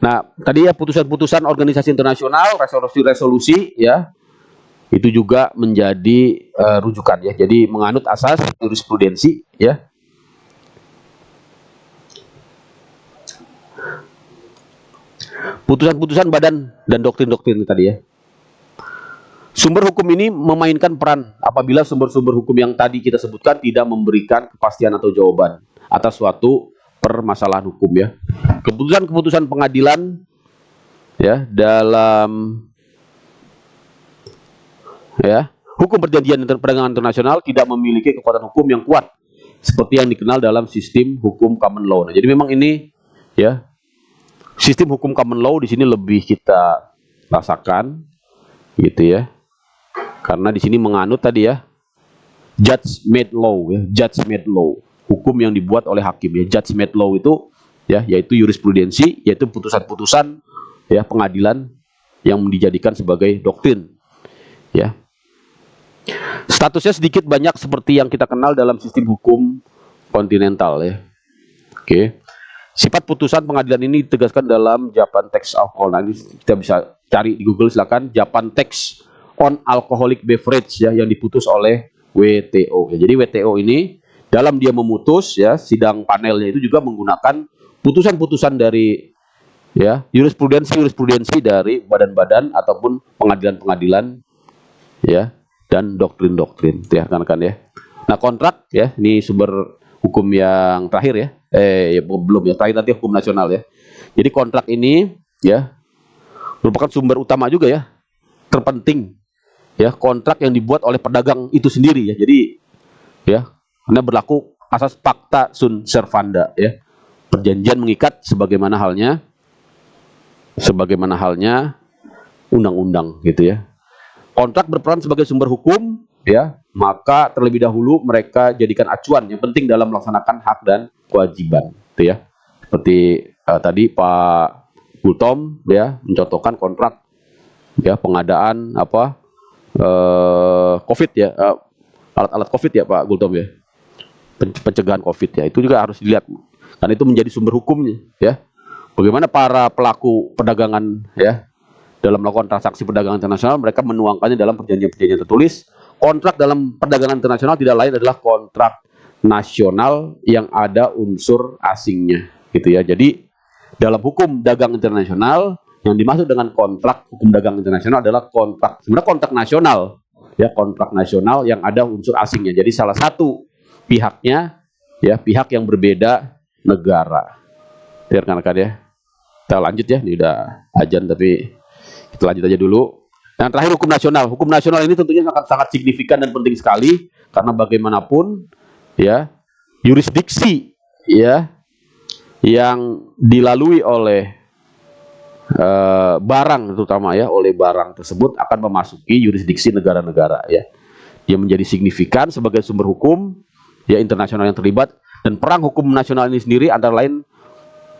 Nah, tadi ya putusan-putusan organisasi internasional, resolusi-resolusi ya, itu juga menjadi rujukan ya. Jadi menganut asas jurisprudensi ya. putusan-putusan badan dan doktrin-doktrin tadi ya. Sumber hukum ini memainkan peran apabila sumber-sumber hukum yang tadi kita sebutkan tidak memberikan kepastian atau jawaban atas suatu permasalahan hukum ya. Keputusan-keputusan pengadilan ya dalam ya hukum perjanjian perdagangan internasional tidak memiliki kekuatan hukum yang kuat seperti yang dikenal dalam sistem hukum common law. Nah, jadi memang ini ya sistem hukum common law di sini lebih kita rasakan gitu ya. Karena di sini menganut tadi ya judge made law ya, judge made law, hukum yang dibuat oleh hakim ya. Judge made law itu ya yaitu jurisprudensi, yaitu putusan-putusan ya pengadilan yang dijadikan sebagai doktrin ya. Statusnya sedikit banyak seperti yang kita kenal dalam sistem hukum kontinental ya. Oke. Sifat putusan pengadilan ini ditegaskan dalam Japan Text of All. Nah, ini kita bisa cari di Google silakan, Japan Text on Alcoholic Beverage ya yang diputus oleh WTO. Ya, jadi WTO ini dalam dia memutus ya sidang panelnya itu juga menggunakan putusan-putusan dari ya jurisprudensi dari badan-badan ataupun pengadilan-pengadilan ya dan doktrin-doktrin ya kan ya. Nah, kontrak ya ini sumber hukum yang terakhir ya. Ya belum ya, terakhir nanti hukum nasional ya. Jadi kontrak ini ya merupakan sumber utama juga ya, terpenting ya, kontrak yang dibuat oleh pedagang itu sendiri ya. Jadi ya karena berlaku asas pacta sunt servanda ya, perjanjian mengikat sebagaimana halnya undang-undang gitu ya. Kontrak berperan sebagai sumber hukum ya, maka terlebih dahulu mereka jadikan acuan yang penting dalam melaksanakan hak dan kewajiban gitu ya. Seperti tadi Pak Gultom ya mencontohkan kontrak ya pengadaan COVID ya, alat-alat COVID ya Pak Gultom ya, pencegahan COVID ya, itu juga harus dilihat karena itu menjadi sumber hukumnya ya. Bagaimana para pelaku perdagangan ya dalam melakukan transaksi perdagangan internasional, mereka menuangkannya dalam perjanjian-perjanjian tertulis. Kontrak dalam perdagangan internasional tidak lain adalah kontrak nasional yang ada unsur asingnya gitu ya. Jadi dalam hukum dagang internasional yang dimaksud dengan kontrak hukum dagang internasional adalah kontrak, sebenarnya kontrak nasional ya, kontrak nasional yang ada unsur asingnya. Jadi salah satu pihaknya ya pihak yang berbeda negara. Rekan-rekan ya. Kita lanjut ya, ini udah ajan tapi kita lanjut aja dulu. Yang terakhir hukum nasional. Hukum nasional ini tentunya sangat signifikan dan penting sekali karena bagaimanapun ya yurisdiksi ya yang dilalui oleh barang terutama ya, oleh barang tersebut akan memasuki yurisdiksi negara-negara ya. Dia menjadi signifikan sebagai sumber hukum ya internasional yang terlibat, dan perang hukum nasional ini sendiri antara lain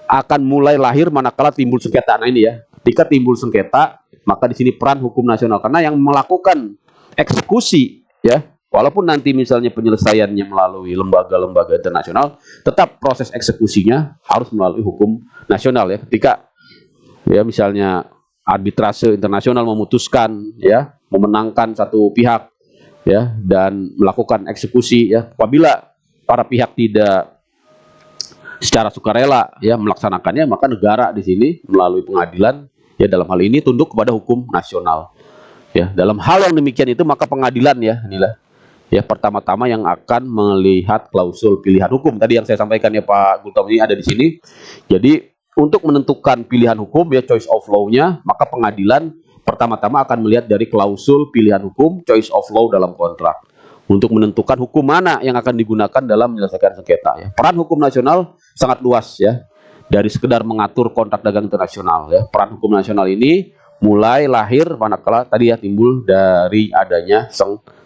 akan mulai lahir manakala timbul sengketa. Nah ini ya, ketika timbul sengketa maka di sini peran hukum nasional, karena yang melakukan eksekusi ya, walaupun nanti misalnya penyelesaiannya melalui lembaga-lembaga internasional, tetap proses eksekusinya harus melalui hukum nasional ya. Ketika ya misalnya arbitrase internasional memutuskan ya memenangkan satu pihak ya dan melakukan eksekusi ya, apabila para pihak tidak secara sukarela ya melaksanakannya, maka negara di sini melalui pengadilan ya dalam hal ini tunduk kepada hukum nasional ya. Dalam hal yang demikian itu maka pengadilan ya inilah ya pertama-tama yang akan melihat klausul pilihan hukum tadi yang saya sampaikan ya Pak Gultom, ini ada di sini. Jadi untuk menentukan pilihan hukum ya choice of law-nya, maka pengadilan pertama-tama akan melihat dari klausul pilihan hukum choice of law dalam kontrak untuk menentukan hukum mana yang akan digunakan dalam menyelesaikan sengketa ya. Peran hukum nasional sangat luas ya, dari sekedar mengatur kontrak dagang internasional ya. Peran hukum nasional ini mulai lahir manakala tadi ya timbul dari adanya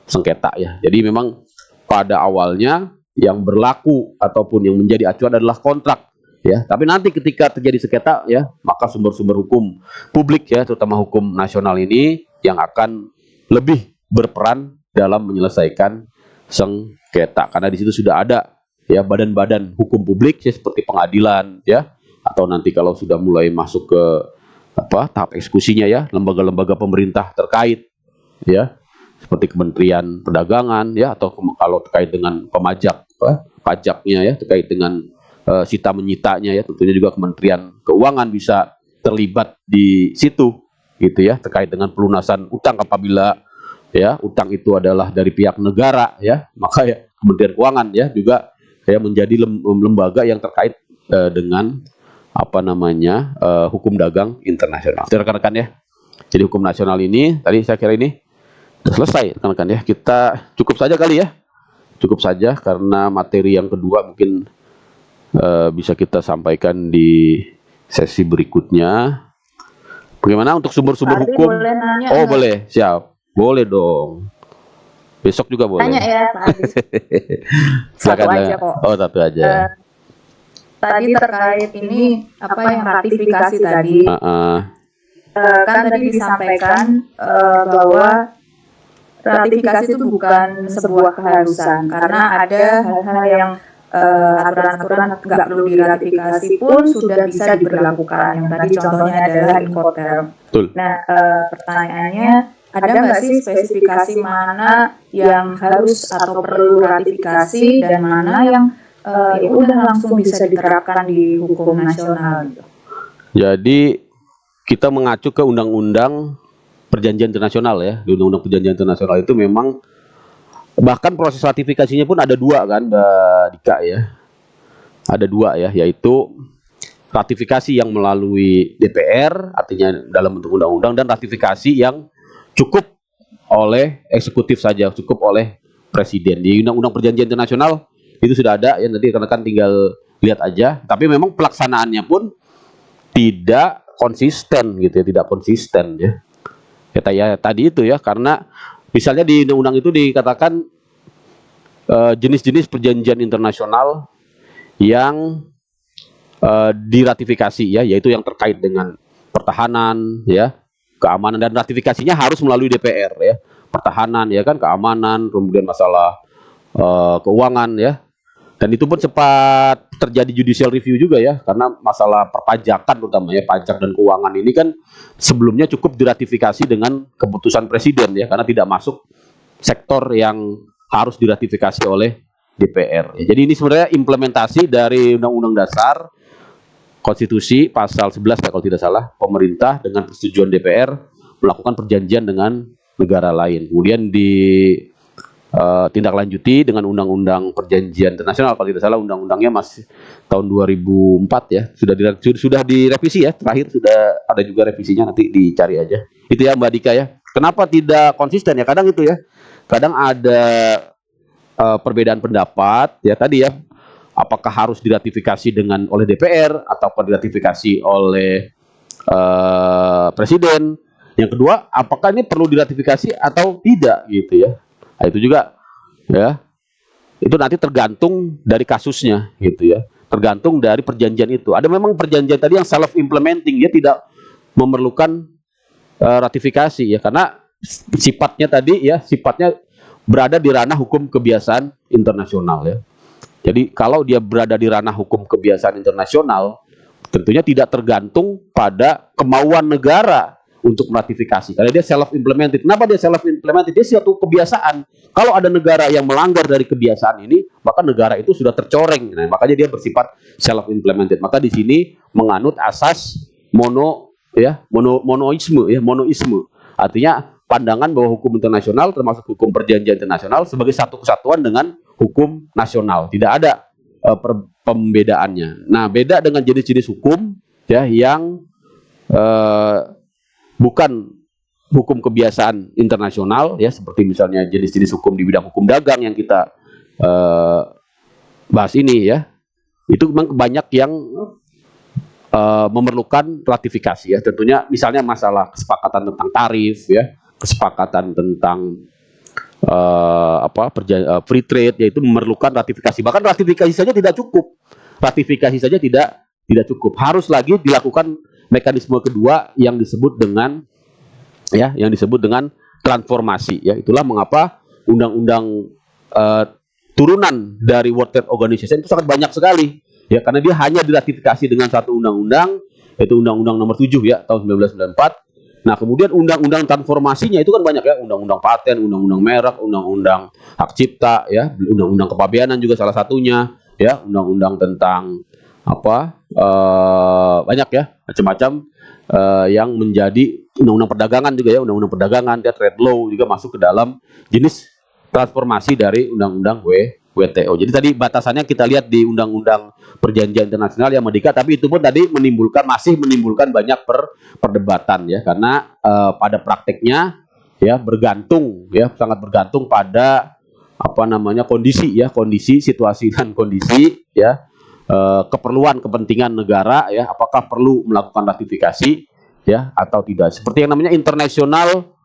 sengketa ya. Jadi memang pada awalnya yang berlaku ataupun yang menjadi acuan adalah kontrak ya. Tapi nanti ketika terjadi sengketa ya, maka sumber-sumber hukum publik ya, terutama hukum nasional ini yang akan lebih berperan dalam menyelesaikan sengketa, karena di situ sudah ada ya badan-badan hukum publik ya, seperti pengadilan ya, atau nanti kalau sudah mulai masuk ke tahap eksekusinya ya, lembaga-lembaga pemerintah terkait ya, seperti Kementerian Perdagangan ya, atau kalau terkait dengan pajaknya ya, terkait dengan sita menyitanya ya, tentunya juga Kementerian Keuangan bisa terlibat di situ gitu ya, terkait dengan pelunasan utang apabila ya utang itu adalah dari pihak negara ya, maka ya Kementerian Keuangan ya juga ya menjadi lembaga yang terkait dengan apa namanya hukum dagang internasional. Rekan-rekan ya. Jadi hukum nasional ini tadi saya kira ini sudah selesai rekan-rekan ya. Kita cukup saja kali ya. Cukup saja karena materi yang kedua mungkin bisa kita sampaikan di sesi berikutnya. Bagaimana untuk sumber-sumber hukum? Boleh nanya, oh boleh, siap. Boleh dong. Besok juga boleh. Tanya ya Pak Adi. Silakan. Satu aja kok. Oh satu aja. Tadi terkait ini apa yang ratifikasi tadi. Kan tadi disampaikan bahwa ratifikasi itu bukan sebuah keharusan karena ada hal-hal yang aturan-aturan nggak perlu diratifikasi pun sudah bisa diberlakukan. Yang tadi contohnya adalah Incoterm. Nah, pertanyaannya ada nggak sih spesifikasi mana yang harus atau perlu ratifikasi dan mana yang ya udah langsung bisa diterapkan di hukum nasional gitu. Jadi kita mengacu ke undang-undang perjanjian internasional ya. Di undang-undang perjanjian internasional itu memang bahkan proses ratifikasinya pun ada dua kan Mbak Dika ya. Ada dua ya, yaitu ratifikasi yang melalui DPR artinya dalam bentuk undang-undang dan ratifikasi yang cukup oleh eksekutif saja, cukup oleh presiden. Di undang-undang perjanjian internasional itu sudah ada ya, nanti rekan-rekan tinggal lihat aja. Tapi memang pelaksanaannya pun tidak konsisten gitu ya, tidak konsisten ya. Ya tadi itu ya, karena misalnya di undang-undang itu dikatakan jenis-jenis perjanjian internasional yang diratifikasi ya, yaitu yang terkait dengan pertahanan ya, keamanan, dan ratifikasinya harus melalui DPR ya. Pertahanan ya kan, keamanan, kemudian masalah keuangan ya. Dan itu pun sempat terjadi judicial review juga ya, karena masalah perpajakan terutama ya, pajak dan keuangan ini kan sebelumnya cukup diratifikasi dengan keputusan presiden ya, karena tidak masuk sektor yang harus diratifikasi oleh DPR. Ya. Jadi ini sebenarnya implementasi dari Undang-Undang Dasar Konstitusi pasal 11 kalau tidak salah, pemerintah dengan persetujuan DPR melakukan perjanjian dengan negara lain. Kemudian ditindaklanjuti dengan Undang-Undang Perjanjian Internasional kalau tidak salah, undang-undangnya masih tahun 2004 ya. Sudah direvisi ya, terakhir sudah ada juga revisinya, nanti dicari aja. Itu ya Mbak Dika ya. Kenapa tidak konsisten ya? Kadang itu ya. Kadang ada perbedaan pendapat ya tadi ya. Apakah harus diratifikasi oleh DPR atau diratifikasi oleh presiden? Yang kedua, apakah ini perlu diratifikasi atau tidak gitu ya? Nah, itu juga ya. Itu nanti tergantung dari kasusnya gitu ya. Tergantung dari perjanjian itu. Ada memang perjanjian tadi yang self implementing, dia tidak memerlukan ratifikasi ya, karena sifatnya tadi ya, sifatnya berada di ranah hukum kebiasaan internasional ya. Jadi kalau dia berada di ranah hukum kebiasaan internasional, tentunya tidak tergantung pada kemauan negara untuk meratifikasi. Karena dia self-implemented. Kenapa dia self-implemented? Dia suatu kebiasaan. Kalau ada negara yang melanggar dari kebiasaan ini, maka negara itu sudah tercoreng. Nah, makanya dia bersifat self-implemented. Maka di sini menganut asas monoisme. Artinya pandangan bahwa hukum internasional termasuk hukum perjanjian internasional sebagai satu kesatuan dengan hukum nasional. Tidak ada pembedaannya. Nah, beda dengan jenis-jenis hukum ya yang bukan hukum kebiasaan internasional ya, seperti misalnya jenis-jenis hukum di bidang hukum dagang yang kita bahas ini ya. Itu memang banyak yang memerlukan ratifikasi ya. Tentunya misalnya masalah kesepakatan tentang tarif ya, kesepakatan tentang free trade, yaitu memerlukan ratifikasi. Bahkan ratifikasi saja tidak cukup. Ratifikasi saja tidak cukup. Harus lagi dilakukan mekanisme kedua yang disebut dengan transformasi ya. Itulah mengapa undang-undang turunan dari World Trade Organization itu sangat banyak sekali ya, karena dia hanya diratifikasi dengan satu undang-undang, yaitu Undang-Undang Nomor 7 ya tahun 1994. Nah, kemudian undang-undang transformasinya itu kan banyak ya, undang-undang paten, undang-undang merek, undang-undang hak cipta ya, undang-undang kepabeanan juga salah satunya ya, undang-undang tentang banyak ya macam-macam yang menjadi undang-undang perdagangan juga ya, undang-undang perdagangan, dia trade law juga masuk ke dalam jenis transformasi dari undang-undang WTO. Jadi tadi batasannya kita lihat di undang-undang perjanjian internasional yang Merdeka, tapi itu pun tadi masih menimbulkan banyak perdebatan ya, karena pada prakteknya ya sangat bergantung pada kondisi situasi dan kondisi ya, keperluan kepentingan negara ya, apakah perlu melakukan ratifikasi ya atau tidak, seperti yang namanya international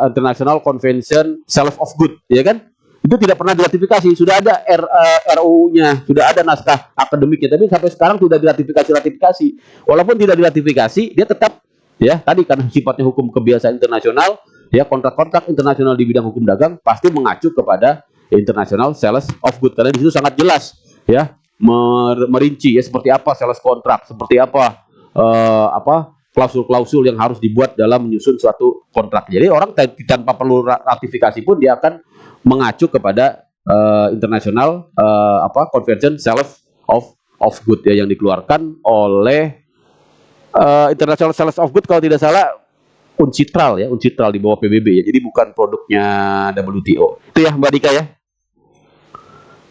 International Convention Sale of Goods ya kan, itu tidak pernah diratifikasi, sudah ada RUU-nya, sudah ada naskah akademiknya, tapi sampai sekarang tidak diratifikasi. Walaupun tidak diratifikasi, dia tetap ya tadi karena sifatnya hukum kebiasaan internasional ya, kontrak-kontrak internasional di bidang hukum dagang pasti mengacu kepada International Sales of Goods, karena di situ sangat jelas ya merinci ya seperti apa sales kontrak, seperti apa klausul-klausul yang harus dibuat dalam menyusun suatu kontrak. Jadi orang tanpa perlu ratifikasi pun dia akan mengacu kepada International Convention Sales of Goods ya, yang dikeluarkan oleh International Sales of Goods kalau tidak salah Uncitral di bawah PBB ya. Jadi bukan produknya WTO. Itu ya Mbak Dika ya.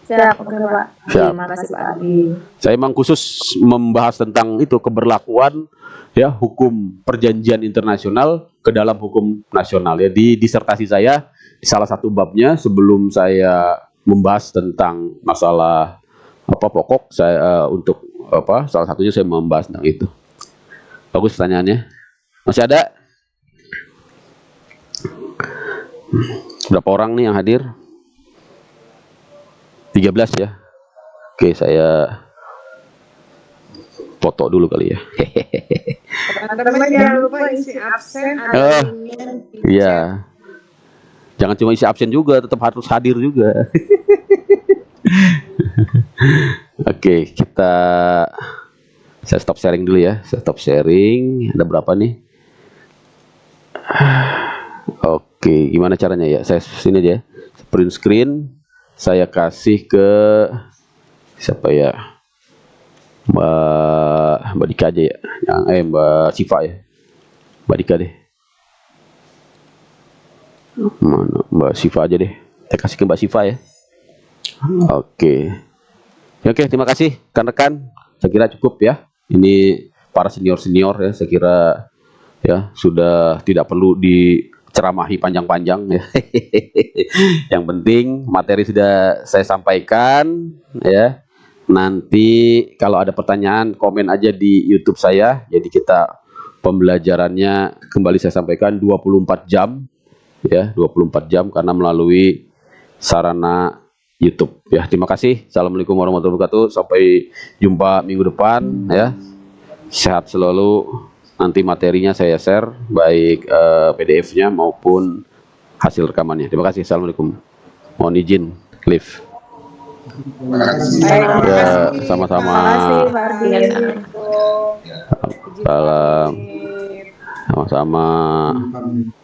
Siap, oke Pak. Siap. Terima kasih Pak Ardi. Saya memang khusus membahas tentang itu, keberlakuan ya hukum perjanjian internasional ke dalam hukum nasional ya. Di disertasi saya di salah satu babnya, sebelum saya membahas tentang masalah pokok, saya untuk salah satunya saya membahas tentang itu. Bagus pertanyaannya. Masih ada? Berapa orang nih yang hadir? 13 ya. Oke, saya foto dulu kali ya. Teman-teman jangan lupa isi absen atau ingin Iya. Jangan cuma isi absen juga, tetap harus hadir juga. Oke, saya stop sharing dulu ya. Saya stop sharing. Ada berapa nih? Oke, gimana caranya ya? Saya sini aja. Print screen. Saya kasih ke siapa ya? Mbak Dika aja ya. Mbak Siva ya. Mbak Dika deh. Mana Mbak Siva aja deh. Saya kasih ke Mbak Siva ya. Oke. Oke, terima kasih rekan-rekan. Saya kira cukup ya. Ini para senior-senior ya, saya kira ya sudah tidak perlu diceramahi panjang-panjang ya. Yang penting materi sudah saya sampaikan ya. Nanti kalau ada pertanyaan komen aja di YouTube saya. Jadi kita pembelajarannya kembali saya sampaikan 24 jam ya, 24 jam karena melalui sarana YouTube ya. Terima kasih. Assalamualaikum warahmatullahi wabarakatuh. Sampai jumpa minggu depan ya. Sehat selalu. Nanti materinya saya share baik PDF-nya maupun hasil rekamannya. Terima kasih. Assalamualaikum. Mohon izin live. Ya, sama-sama. Terima kasih Pak Ardi. Salam. Sama-sama. Amin.